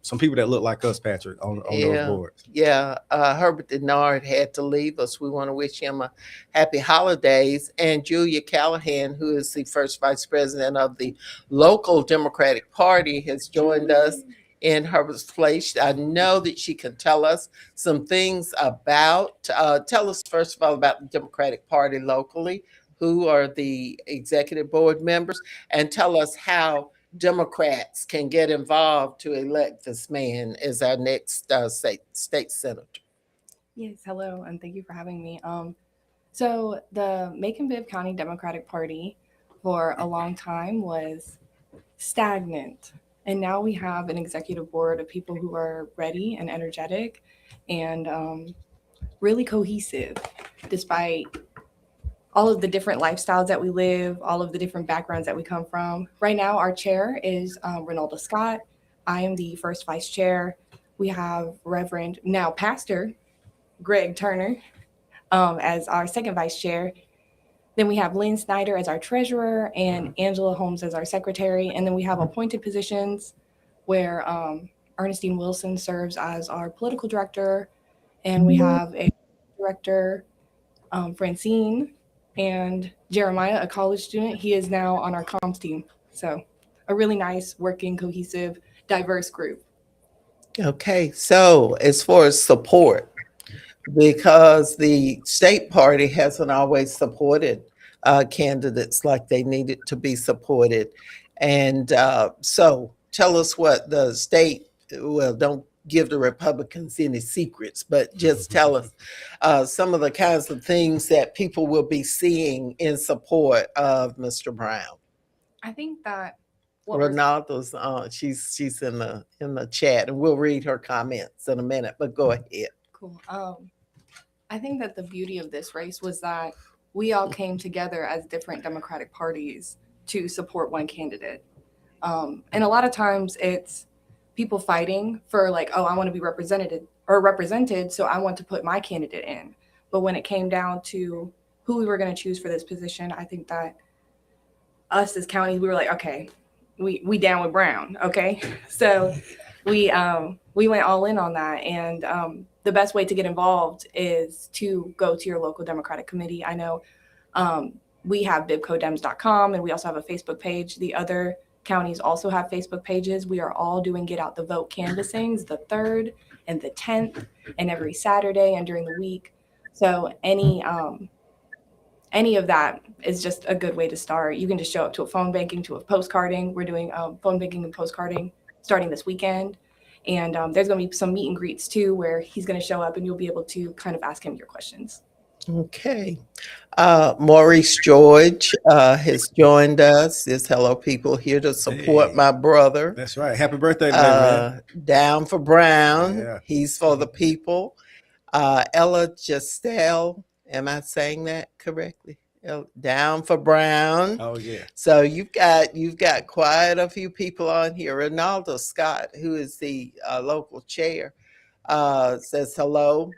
some people that look like us, Patrick, on those boards. Yeah. Herbert Denard had to leave us. We want to wish him a happy holidays. And Julia Callahan, who is the first vice president of the local Democratic Party, has joined us in Herbert's place. I know that she can tell us some things about, tell us first of all about the Democratic Party locally, who are the executive board members, and tell us how Democrats can get involved to elect this man as our next state senator. Yes, hello, and thank you for having me. So the Macon-Bibb County Democratic Party for a long time was stagnant, and now we have an executive board of people who are ready and energetic and really cohesive, despite all of the different lifestyles that we live, all of the different backgrounds that we come from. Right now, our chair is Renalda Scott. I am the first vice chair. We have Reverend, now Pastor, Greg Turner as our second vice chair. Then we have Lynn Snyder as our treasurer and Angela Holmes as our secretary. And then we have appointed positions where Ernestine Wilson serves as our political director. And we have a director, Francine, and Jeremiah, a college student. He is now on our comms team. So a really nice, working, cohesive, diverse group. Okay, so as far as support, because the state party hasn't always supported candidates like they needed to be supported. And so tell us what the state, well, don't give the Republicans any secrets, but just tell us some of the kinds of things that people will be seeing in support of Mr. Brown. I think that Ronaldo's she's in the chat, and we'll read her comments in a minute, but go ahead. Cool. I think that the beauty of this race was that we all came together as different Democratic parties to support one candidate. And a lot of times it's people fighting for like, oh, I want to be represented, so I want to put my candidate in. But when it came down to who we were going to choose for this position, I think that us as counties, we were like, okay, we down with Brown, okay? So we went all in on that. And the best way to get involved is to go to your local Democratic committee. I know we have bibcodems.com, and we also have a Facebook page. The other counties also have Facebook pages. We are all doing Get Out the Vote canvassings the 3rd and the 10th, and every Saturday and during the week. So any of that is just a good way to start. You can just show up to a phone banking, to a postcarding. We're doing phone banking and postcarding starting this weekend. And there's going to be some meet and greets too, where he's going to show up and you'll be able to kind of ask him your questions. Okay. Maurice George has joined us. Says hello, people here to support Hey, my brother. that's right. Happy birthday today, man. Down for Brown. Yeah. He's for the people. Ella Justel. Am I saying that correctly? Down for Brown. Oh yeah. So you've got quite a few people on here. Ronaldo Scott, who is the local chair, says hello.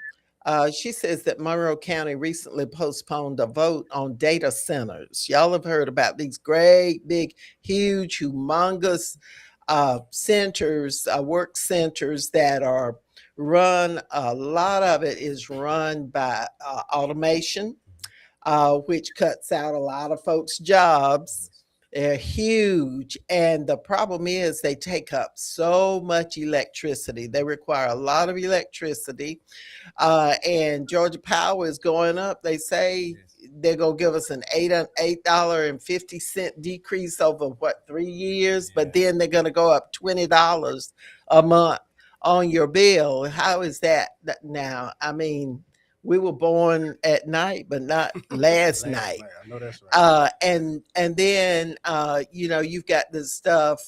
She says that Monroe County recently postponed a vote on data centers. Y'all have heard about these great, big, huge, humongous centers, work centers that are run. A lot of it is run by automation, which cuts out a lot of folks' jobs. They're huge. And the problem is they take up so much electricity. They require a lot of electricity. And Georgia Power is going up. They say they're gonna give us an $8.50 decrease over what 3 years, but then they're gonna go up $20 a month on your bill. How is that now? I mean, we were born at night, but not last night. I know that's right. And then you've got this stuff.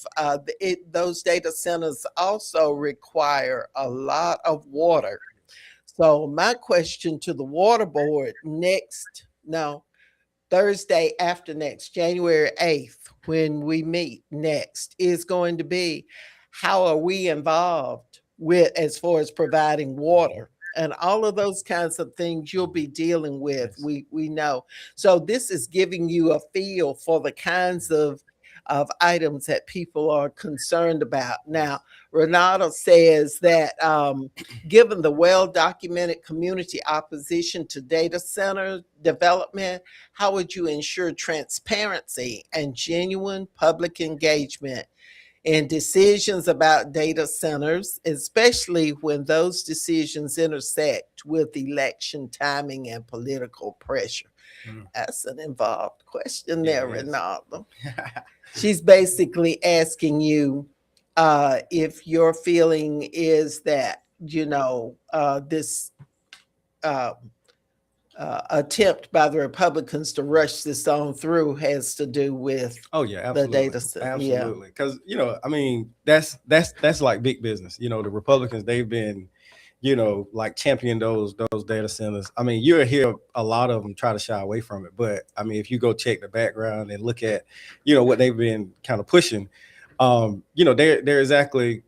Those data centers also require a lot of water. So my question to the water board Thursday after next, January 8th, when we meet next, is going to be how are we involved with as far as providing water? And all of those kinds of things you'll be dealing with. Yes. We know. So this is giving you a feel for the kinds of items that people are concerned about. Now, Renato says that given the well-documented community opposition to data center development, how would you ensure transparency and genuine public engagement in decisions about data centers, especially when those decisions intersect with election timing and political pressure? That's an involved question there, Ronaldo. She's basically asking you if your feeling is that, this attempt by the Republicans to rush this on through has to do with Oh yeah, the absolutely, data center. Yeah. absolutely. Because I mean, that's like big business. The Republicans, they've been, like championing those data centers. I mean, you'll hear a lot of them try to shy away from it, but I mean, if you go check the background and look at, what they've been kind of pushing, they're exactly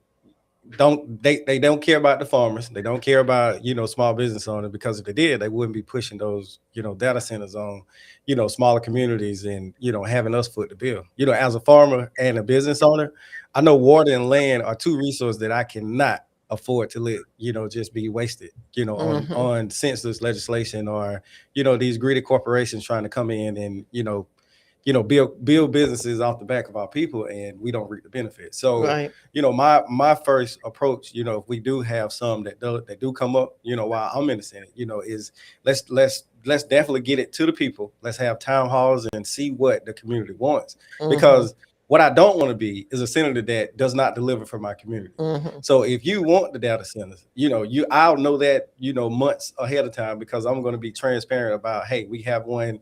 they don't care about the farmers. They don't care about small business owners, because if they did, they wouldn't be pushing those data centers on smaller communities and having us foot the bill. As a farmer and a business owner, I know water and land are two resources that I cannot afford to let just be wasted on senseless legislation, or these greedy corporations trying to come in and build businesses off the back of our people, and we don't reap the benefits. So, Right. My first approach, if we do have some that do come up, while I'm in the Senate, is let's definitely get it to the people. Let's have town halls and see what the community wants, because what I don't want to be is a senator that does not deliver for my community. So if you want the data centers, I'll know that months ahead of time, because I'm going to be transparent about, hey, we have one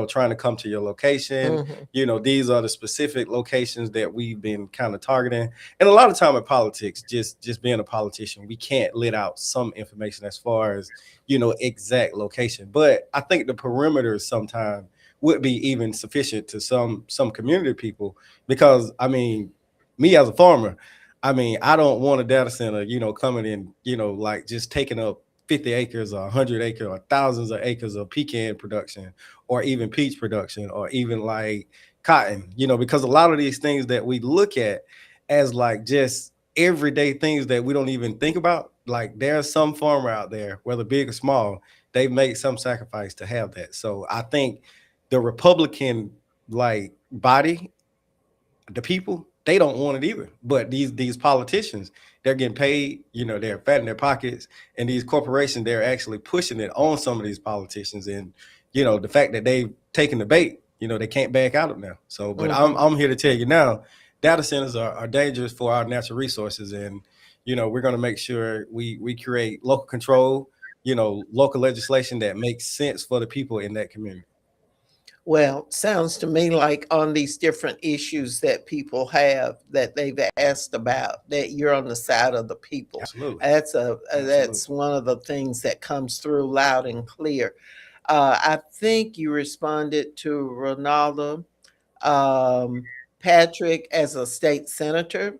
trying to come to your location. These are the specific locations that we've been kind of targeting. And a lot of time in politics, just being a politician, we can't let out some information as far as, exact location. But I think the perimeters sometimes would be even sufficient to some community people, because I mean, me as a farmer, I mean, I don't want a data center, coming in, like just taking up 50 acres or 100 acres or thousands of acres of pecan production, or even peach production, or even like cotton, because a lot of these things that we look at as like just everyday things that we don't even think about, like there's some farmer out there, whether big or small, they make some sacrifice to have that. So I think the Republican like body, the people, they don't want it either. But these politicians, they're getting paid, they're fat in their pockets, and these corporations, they're actually pushing it on some of these politicians. And the fact that they've taken the bait, they can't back out of now. So, but I'm here to tell you now, data centers are dangerous for our natural resources, and we're going to make sure we create local control. local legislation that makes sense for the people in that community. Well, sounds to me like on these different issues that people have that they've asked about, that you're on the side of the people. Absolutely. That's one of the things that comes through loud and clear. I think you responded to Ronaldo Patrick as a state senator.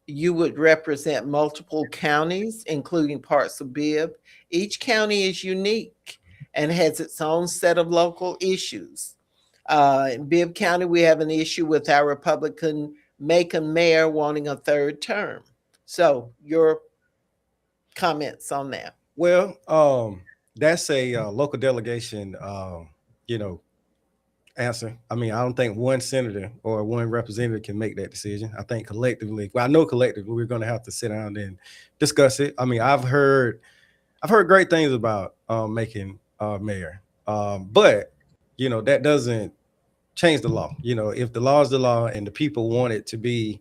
You would represent multiple counties, including parts of Bibb. Each county is unique and has its own set of local issues. In Bibb County, we have an issue with our Republican Macon mayor wanting a third term. So, your comments on that? Well, that's a local delegation, answer. I mean, I don't think one senator or one representative can make that decision. I think collectively, well, I know collectively we're going to have to sit down and discuss it. I mean, I've heard great things about making mayor, but that doesn't change the law. If the law is the law and the people want it to be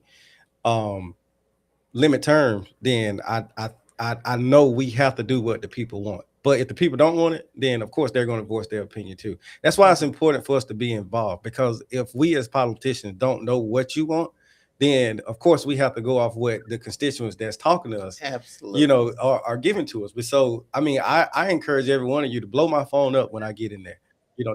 limit term, then I know we have to do what the people want. But if the people don't want it, then of course they're going to voice their opinion too. That's why it's important for us to be involved, because if we as politicians don't know what you want, then of course we have to go off what the constituents that's talking to us, absolutely, are giving to us. But so, I mean, I encourage every one of you to blow my phone up when I get in there.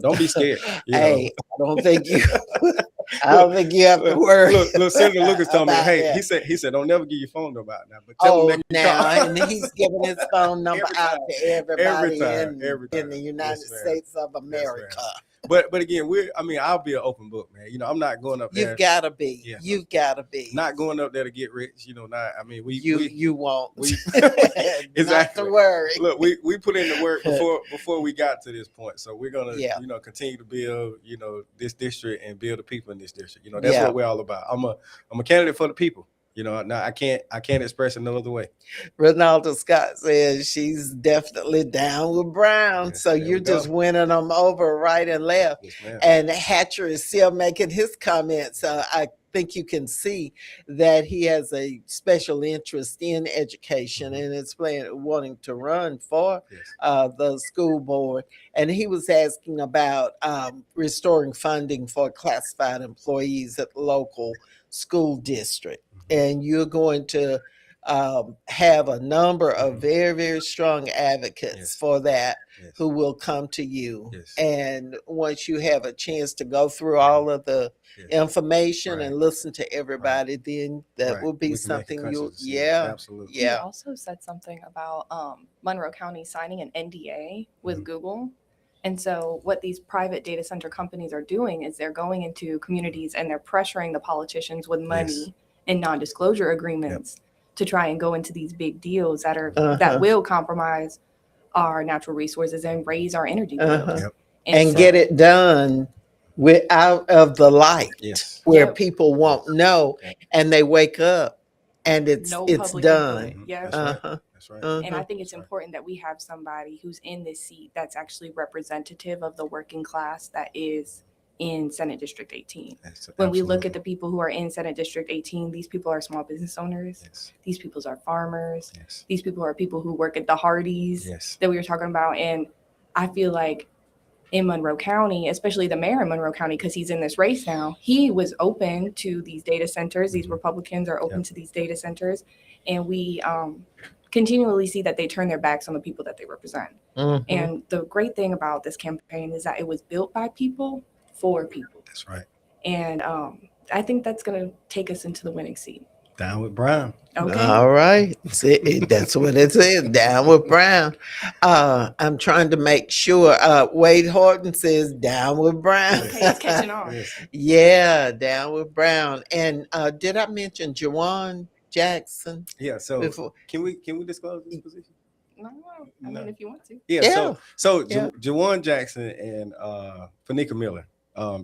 Don't be scared. Hey, I don't think you have to worry. Look, Senator Lucas told me, hey, he said, don't never give your phone number out now. But tell him now, and he's giving his phone number out to everybody in the United States of America. But again, I'll be an open book, man. I'm not going up there. You've got to be. Yeah. You've got to be. Not going up there to get rich. You won't. Exactly. Not to worry. Look, we put in the work before we got to this point. So we're gonna continue to build this district and build the people in this district. That's what we're all about. I'm a candidate for the people. Now I can't express it no other way. Ronaldo Scott says she's definitely down with Brown. Yes, so you're just winning them over right and left. Yes, and Hatcher is still making his comments. I think you can see that he has a special interest in education and is wanting to run for the school board. And he was asking about restoring funding for classified employees at the local school district. And you're going to have a number of very, very strong advocates for that who will come to you. And once you have a chance to go through all of the information and listen to everybody, then that will be something absolutely. You also said something about Monroe County signing an NDA with Google. And so what these private data center companies are doing is they're going into communities and they're pressuring the politicians with money and non-disclosure agreements to try and go into these big deals that will compromise our natural resources and raise our energy bills. And get it done out of the light where people won't know and they wake up and it's done. That's right. And I think it's important that we have somebody who's in this seat that's actually representative of the working class that is in Senate District 18. When we look at the people who are in Senate District 18, these people are small business owners. These people are farmers. These people are people who work at the Hardee's that we were talking about. And I feel like in Monroe County, especially the mayor in Monroe County, because he's in this race now, he was open to these data centers. These Republicans are open to these data centers. And we continually see that they turn their backs on the people that they represent. And the great thing about this campaign is that it was built by people for people. That's right. And I think that's going to take us into the winning seat. Down with Brown. Okay. All right. That's what it is. Down with Brown. I'm trying to make sure. Wade Horton says down with Brown. Okay, he's catching on. Yeah, down with Brown. And did I mention Jawan Jackson? Yeah. So can we disclose this position? No. I mean, if you want to. Yeah. So Jawan Jackson and Fanika Miller,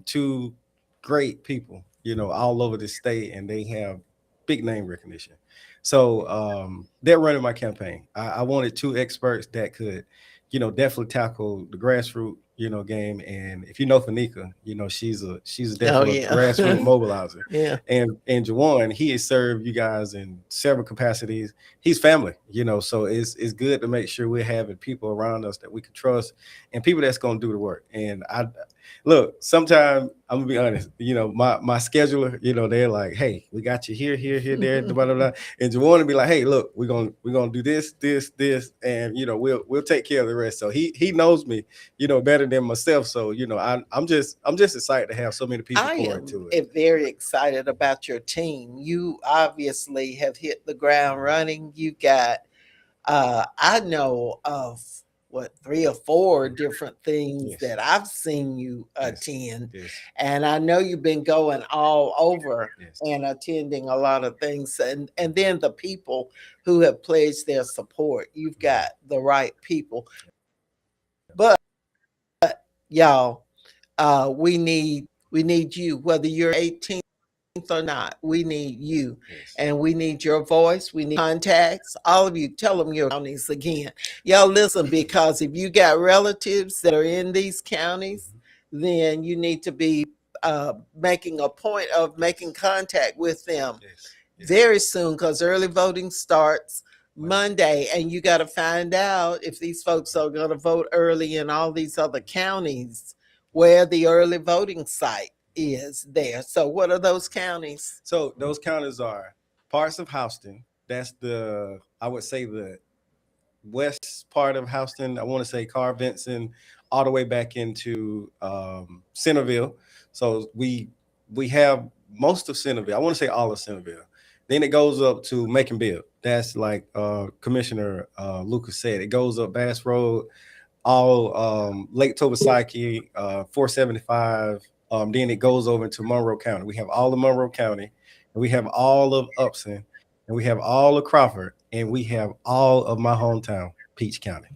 two great people, all over the state, and they have big name recognition. So they're running my campaign. I wanted two experts that could, definitely tackle the grassroots game. And if you know Fanika, she's Oh definitely a yeah. grassroots mobilizer. Yeah. And Jawan, he has served you guys in several capacities. He's family, so it's good to make sure we're having people around us that we can trust and people that's going to do the work. And I look, sometimes I'm gonna be honest, my scheduler, they're like, hey, we got you here, there, blah, blah, blah. And Jawan to be like, hey, look, we're gonna do this, and we'll take care of the rest. So he knows me, better than myself. So I'm just excited to have so many people I pour am into it. very excited about your team. You obviously have hit the ground running. You got I know of what 3 or 4 different things Yes. that I've seen you Yes. attend, Yes. and I know you've been going all over Yes. and attending a lot of things, and then the people who have pledged their support. You've got the right people, but y'all, we need you, whether you're 18th or not. We need you, Yes. and we need your voice. We need contacts. All of you, tell them your counties again. Y'all listen, because if you got relatives that are in these counties, then you need to be making a point of making contact with them Yes. Yes. very soon, because early voting starts Monday, and you got to find out if these folks are going to vote early in all these other counties where the early voting site is there. So what are those counties? So those counties are parts of Houston. That's I would say the west part of Houston. I want to say Carr Vinson, all the way back into Centerville. So we have most of Centerville. I want to say all of Centerville. Then it goes up to Macon Bill. That's like Commissioner Lucas said. It goes up Bass Road, all Lake Tobesaki, 475. Then it goes over into Monroe County. We have all of Monroe County, and we have all of Upson, and we have all of Crawford, and we have all of my hometown, Peach County.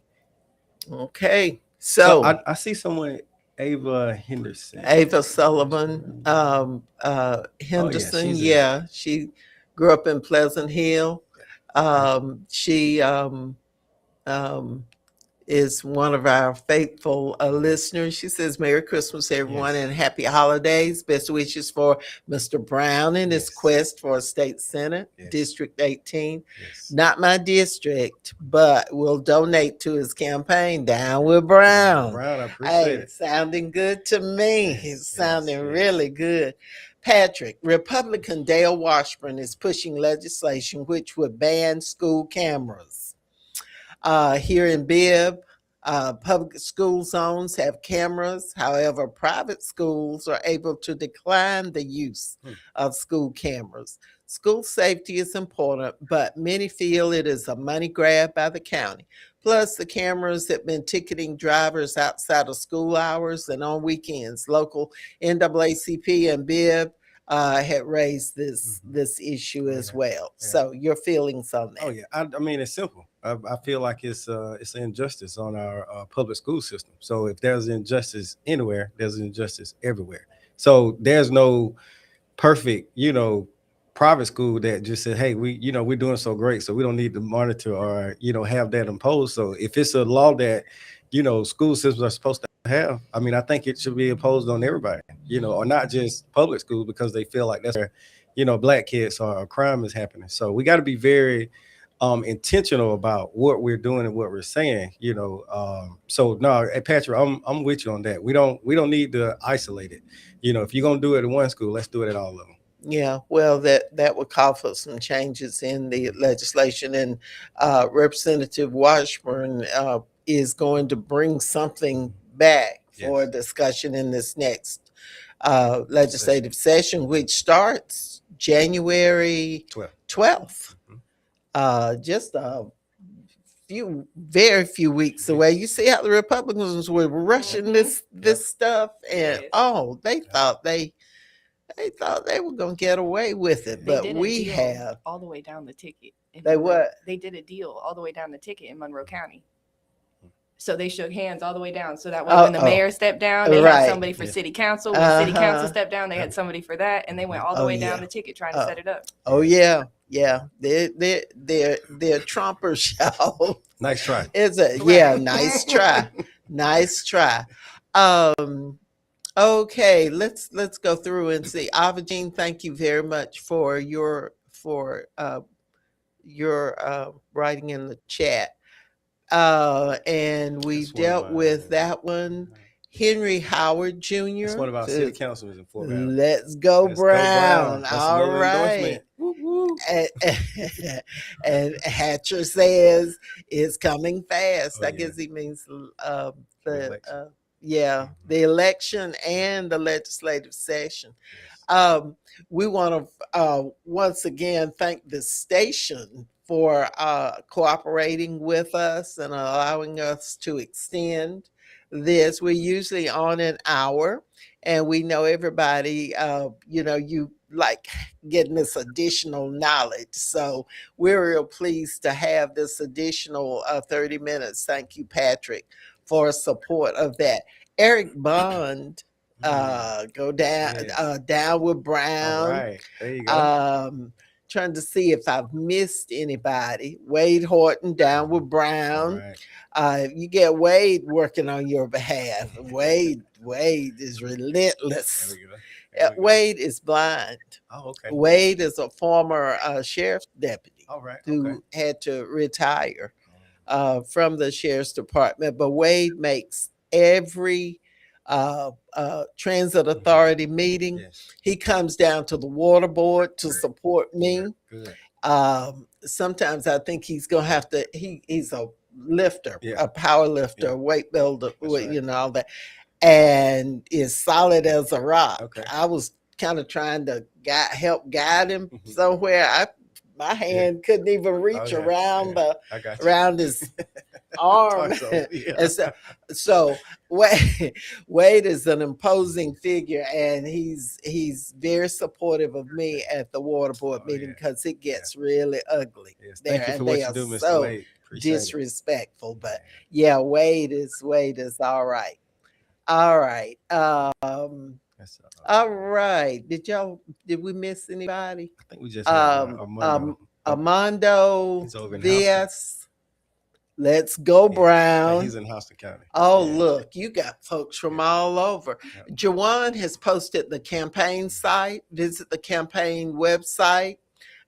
Okay, So so I see someone, Ava Henderson. Ava Sullivan, Henderson, she's yeah, she grew up in Pleasant Hill. She is one of our faithful listeners. She says, Merry Christmas, everyone, Yes. and happy holidays. Best wishes for Mr. Brown in his Yes. quest for a state senate, Yes. District 18. Yes. Not my district, but we'll donate to his campaign. Down with Brown. Brown, I appreciate it. Sounding good to me. Yes, He's sounding yes. really good. Patrick, Republican Dale Washburn is pushing legislation which would ban school cameras. Here in Bibb, public school zones have cameras. However, private schools are able to decline the use of school cameras. School safety is important, but many feel it is a money grab by the county. Plus, the cameras have been ticketing drivers outside of school hours and on weekends. Local NAACP and Bibb had raised this issue as well. Yeah. So your feelings on that? Oh yeah, I mean it's simple. I feel like it's an injustice on our public school system. So if there's injustice anywhere, there's injustice everywhere. So there's no perfect, private school that just said, hey, we're doing so great, so we don't need to monitor or have that imposed. So if it's a law that school systems are supposed to have, I mean, I think it should be imposed on everybody, or not just public schools because they feel like that's where black kids or crime is happening. So we got to be very intentional about what we're doing and what we're saying. So no, hey, Patrick, I'm with you on that. We don't need to isolate it. If you're gonna do it at one school, let's do it at all of them. Yeah, well, that would call for some changes in the legislation, and Representative Washburn is going to bring something back for discussion in this next legislative session, which starts January 12th. Just a very few weeks away. You see how the Republicans were rushing this stuff, and they thought they were going to get away with it, They but did a we deal have. all the way down the ticket. They what? They did a deal all the way down the ticket in Monroe County. So they shook hands all the way down. So that way when the mayor stepped down, they had somebody for city council. When city council stepped down, they had somebody for that, and they went all the way down the ticket trying to set it up. Oh yeah. They're Trumpers, y'all. Nice try. Nice try. Nice try. Okay, let's go through and see. Avagine, thank you very much for your writing in the chat. And we That's one of dealt my, with that one. Henry Howard That's Jr. one of our city says, councilors in Fort Valley. let's go Let's go Brown. Brown. That's All another right. endorsement. Woo, woo. And Hatcher says it's coming fast. Oh, I yeah. guess he means the Re-election. yeah, the election and the legislative session. Yes. We want to once again thank the station for cooperating with us and allowing us to extend this. We're usually on an hour, and we know everybody, you like getting this additional knowledge. So we're real pleased to have this additional 30 minutes. Thank you, Patrick, for support of that. Eric Bond, go down, Yes. down with All Brown. right. There you go. Trying to see if I've missed anybody. Wade Horton down with All Brown. right. You get Wade working on your behalf. Wade is relentless. There we go. There we go. Wade is blind. Oh, okay. Wade is a former sheriff's deputy All right. who Okay. had to retire from the sheriff's department. But Wade makes every transit authority meeting. Yes. He comes down to the water board to support me. Good. Sometimes I think he's gonna have to. He's a lifter, Yeah. a power lifter, Yeah. weight builder, That's right. all that, and is solid as a rock. Okay. I was kind of trying to help guide him somewhere. My hand couldn't even reach yeah. around I got you. around his arm. Torso, yeah. And so Wade is an imposing figure, and he's very supportive of me at the water board meeting because it gets really ugly Yes. there, Thank you for and what they you are do, Mr. so Wade. Appreciate it. disrespectful. But yeah, Wade is all right. All right. That's, All right. Did we miss anybody? I think we just had Armando He's over in Diaz. Let's go Brown. He's in Houston County. Oh, Yeah. look, you got folks from all over. Yeah. Jawan has posted the campaign site. Visit the campaign website,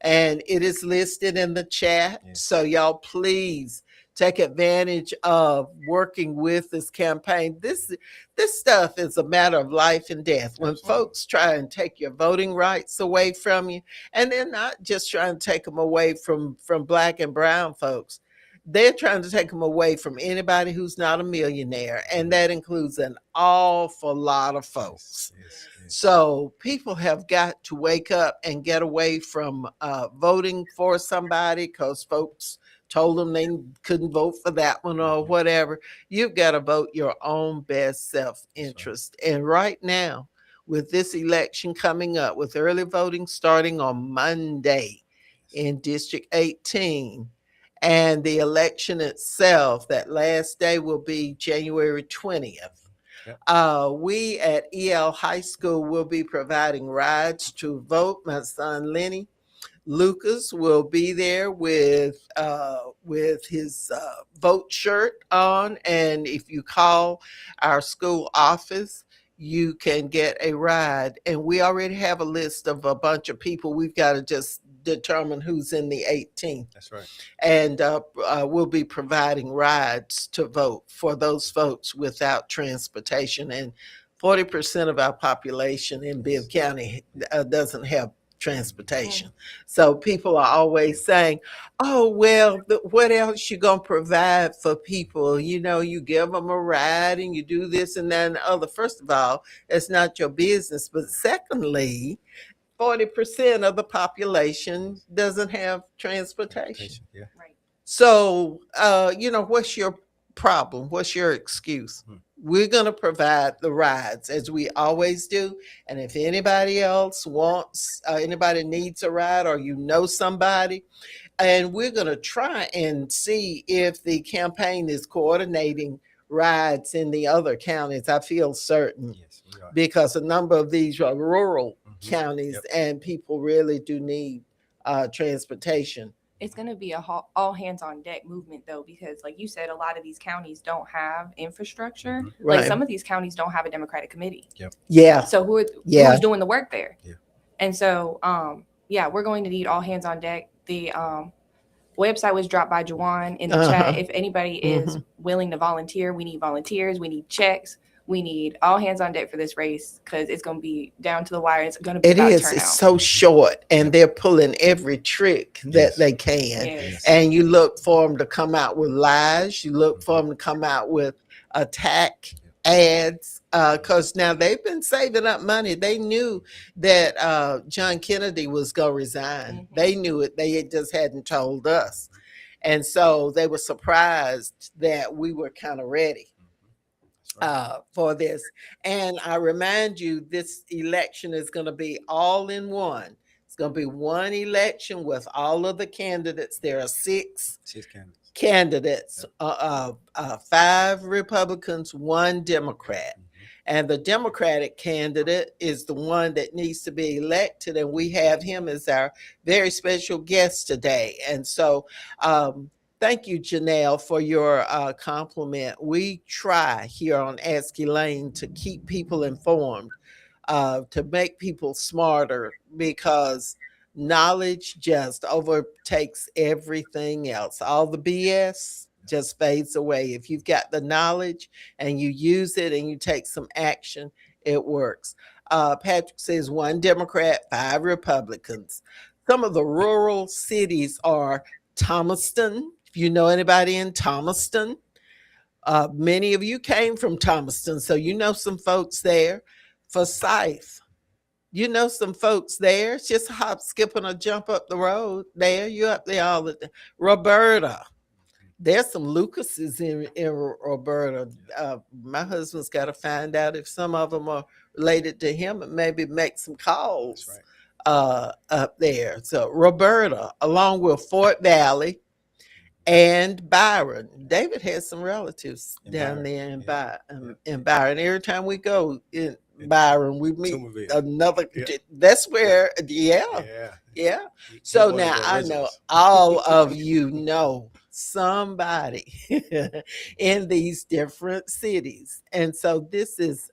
and it is listed in the chat. Yes. So y'all please take advantage of working with this campaign. This stuff is a matter of life and death. When Absolutely. folks try and take your voting rights away from you, and they're not just trying to take them away from Black and brown folks. They're trying to take them away from anybody who's not a millionaire, and that includes an awful lot of folks. Yes. So people have got to wake up and get away from voting for somebody because folks told them they couldn't vote for that one or whatever. You've got to vote your own best self-interest. And right now, with this election coming up, with early voting starting on Monday in District 18, and the election itself, that last day will be January 20th. Yep. We at EL High School will be providing rides to vote. My son Lenny Lucas will be there with his vote shirt on, and if you call our school office, you can get a ride. And we already have a list of a bunch of people. We've got to just determine who's in the 18th. That's right. And we'll be providing rides to vote for those folks without transportation. And 40% of our population in Bibb County doesn't have transportation. So people are always saying, oh, well, what else you going to provide for people? You give them a ride and you do this and that and the other. First of all, it's not your business. But secondly, 40% of the population doesn't have transportation. Yeah. Right. So, what's your problem? What's your excuse? We're going to provide the rides as we always do. And if anybody else anybody needs a ride, or somebody, and we're going to try and see if the campaign is coordinating rides in the other counties. I feel certain. Yes, we are. Because a number of these are rural counties, Yep. and people really do need transportation It's going to be a all hands on deck movement, though, because, like you said, a lot of these counties don't have infrastructure. Like Right. some of these counties don't have a Democratic committee. Yeah. So who's doing the work there? Yeah. And so, yeah, we're going to need all hands on deck. The website was dropped by Jawan in the chat. If anybody is willing to volunteer, we need volunteers. We need checks. We need all hands on deck for this race because it's going to be down to the wire. It's going to be It about is. turnout. It's so short, and they're pulling every trick that they can. Yes. And you look for them to come out with lies. You look for them to come out with attack ads, because now they've been saving up money. They knew that John Kennedy was going to resign. They knew it. They just hadn't told us. And so they were surprised that we were kind of ready for this. And I remind you, this election is going to be all in one. It's going to be one election with all of the candidates. There are six candidates, 5 Republicans, 1 Democrat. And the Democratic candidate is the one that needs to be elected. And we have him as our very special guest today. And so, thank you, Janelle, for your compliment. We try here on Ask Elaine to keep people informed, to make people smarter, because knowledge just overtakes everything else. All the BS just fades away. If you've got the knowledge and you use it and you take some action, it works. Patrick says 1 Democrat, 5 Republicans. Some of the rural cities are Thomaston. If you know anybody in Thomaston, many of you came from Thomaston, so you know some folks there. Forsyth, you know some folks there. It's just a hop, skip, and a jump up the road there. You're up there all the time. Roberta, there's some Lucases in Roberta. My husband's got to find out if some of them are related to him and maybe make some calls up there. So Roberta, along with Fort Valley and Byron. David has some relatives down there in Byron. Every time we go in Byron, we meet another. That's where, yeah. So now I know all of you know somebody in these different cities. And so this is,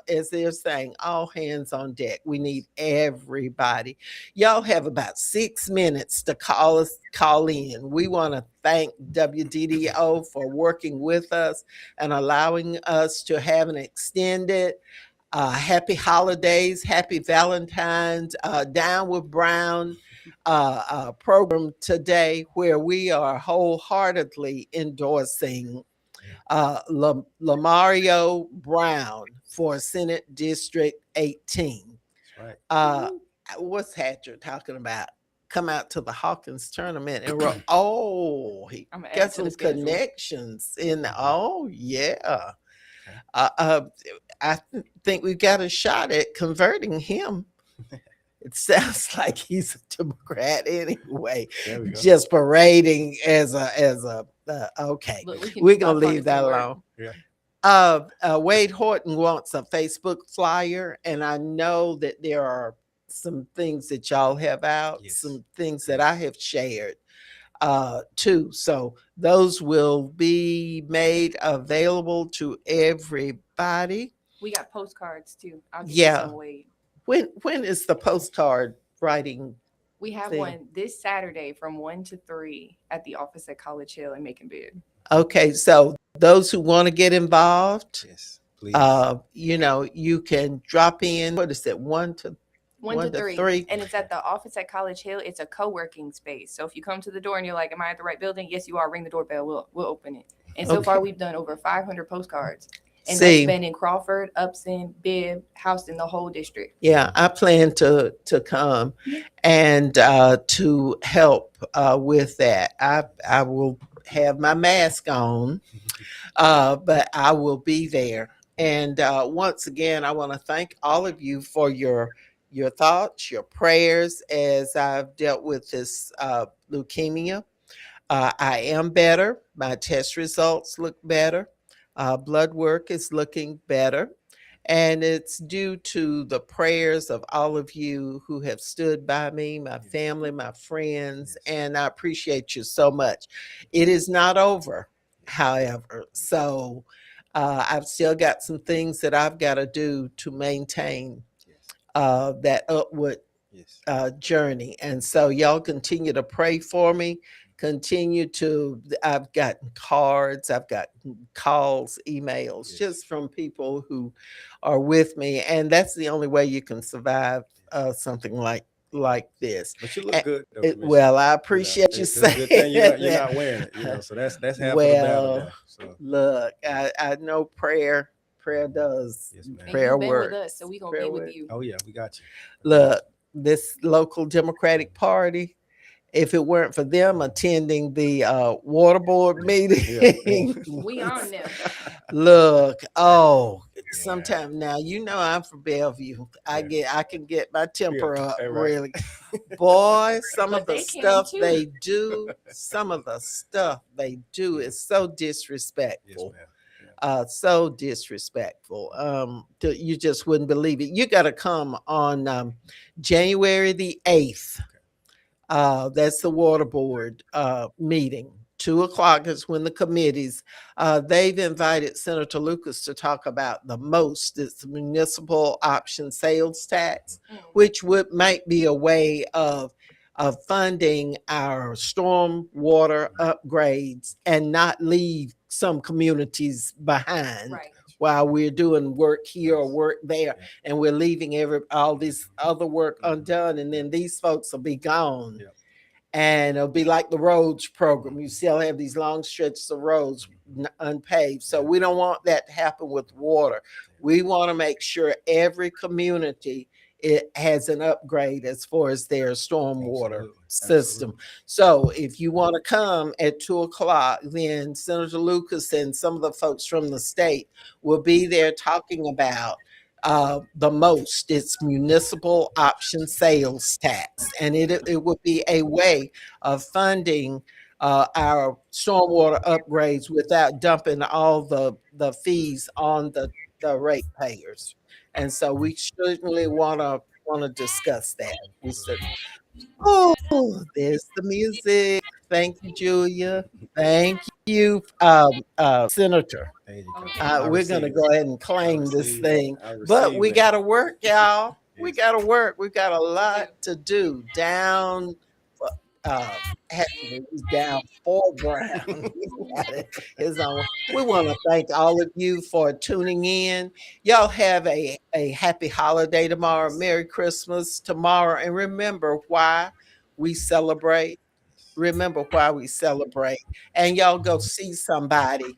as they're saying, all hands on deck. We need everybody. Y'all have about 6 minutes to call in. We want to thank WDDO for working with us and allowing us to have an extended happy holidays, happy Valentine's, Down with Brown program today, where we are wholeheartedly endorsing Lamario Brown for Senate District 18. That's right. What's Hatcher talking about? Come out to the Hawkins tournament and he got some connections in. Oh yeah. I think we've got a shot at converting him. It sounds like he's a Democrat anyway, just parading as a okay. Look, we're gonna leave that alone. Wade Horton wants a Facebook flyer, and I know that there are some things that y'all have out, some things that I have shared too. So those will be made available to everybody. We got postcards too. I'll give you some Wade. When is the postcard writing? We have one this Saturday from 1 to 3 at the office at College Hill in Macon. Okay, so those who want to get involved, please. You can drop in. What is it? 1 to 3, and it's at the office at College Hill. It's a co-working space. So if you come to the door and you're like, "Am I at the right building?" Yes, you are. Ring the doorbell. We'll open it. And so far, we've done over 500 postcards. And that's been in Crawford, Upson, Bibb, Houston, the whole district. Yeah, I plan to come and to help with that. I will have my mask on, but I will be there. And once again, I want to thank all of you for your thoughts, your prayers as I've dealt with this leukemia. I am better. My test results look better. Blood work is looking better. And it's due to the prayers of all of you who have stood by me, my family, my friends, and I appreciate you so much. It is not over, however. So I've still got some things that I've got to do to maintain that upward journey. And so y'all continue to pray for me. Continue to, I've gotten cards, I've got calls, emails, just from people who are with me. And that's the only way you can survive something like this. But you look good, though, well, I You know, appreciate you it's a saying good thing you're that. not wearing it. You know, so that's half of the battle Well, there. So look, I know prayer does, yes, ma'am. And prayer you've been with works. us, so we gonna Prayer be with works. you. Oh yeah, we got you. Look, this local Democratic Party, if it weren't for them attending the water board meeting, We on them. look, oh, sometime now, you know I'm from Bellevue. I can get my temper up really. Boy, some But of the they can stuff too. they do, some of the stuff they do is so disrespectful. So disrespectful. You just wouldn't believe it. You got to come on January the 8th. That's the water board meeting. 2 o'clock is when the committees, they've invited Senator Lucas to talk about the most. It's the municipal option sales tax, which might be a way of funding our storm water upgrades and not leave some communities behind. Right. While we're doing work here or work there, and we're leaving all this other work undone, and then these folks will be gone. And it'll be like the roads program. You still have these long stretches of roads unpaved. So we don't want that to happen with water. We want to make sure every community it has an upgrade as far as their stormwater system. So if you want to come at 2 o'clock, then Senator Lucas and some of the folks from the state will be there talking about the most. It's municipal option sales tax, and it would be a way of funding our stormwater upgrades without dumping all the fees on the ratepayers. And so we certainly want to discuss that. We said, oh, there's the music. Thank you, Julia. Thank you, Senator. We're going to go ahead and claim this thing, but we got to work, y'all. We got to work. We got a lot to do down. Actually, he's down 4 Brown. His own. We want to thank all of you for tuning in. Y'all have a happy holiday tomorrow. Merry Christmas tomorrow. And remember why we celebrate. Remember why we celebrate. And y'all go see somebody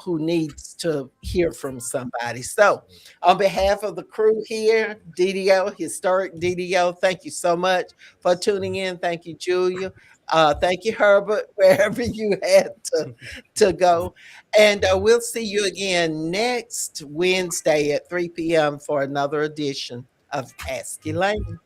who needs to hear from somebody. So, on behalf of the crew here, DDO, Historic DDO, thank you so much for tuning in. Thank you, Julia. Thank you, Herbert, wherever you had to go. And we'll see you again next Wednesday at 3 p.m. for another edition of Ask Elaine.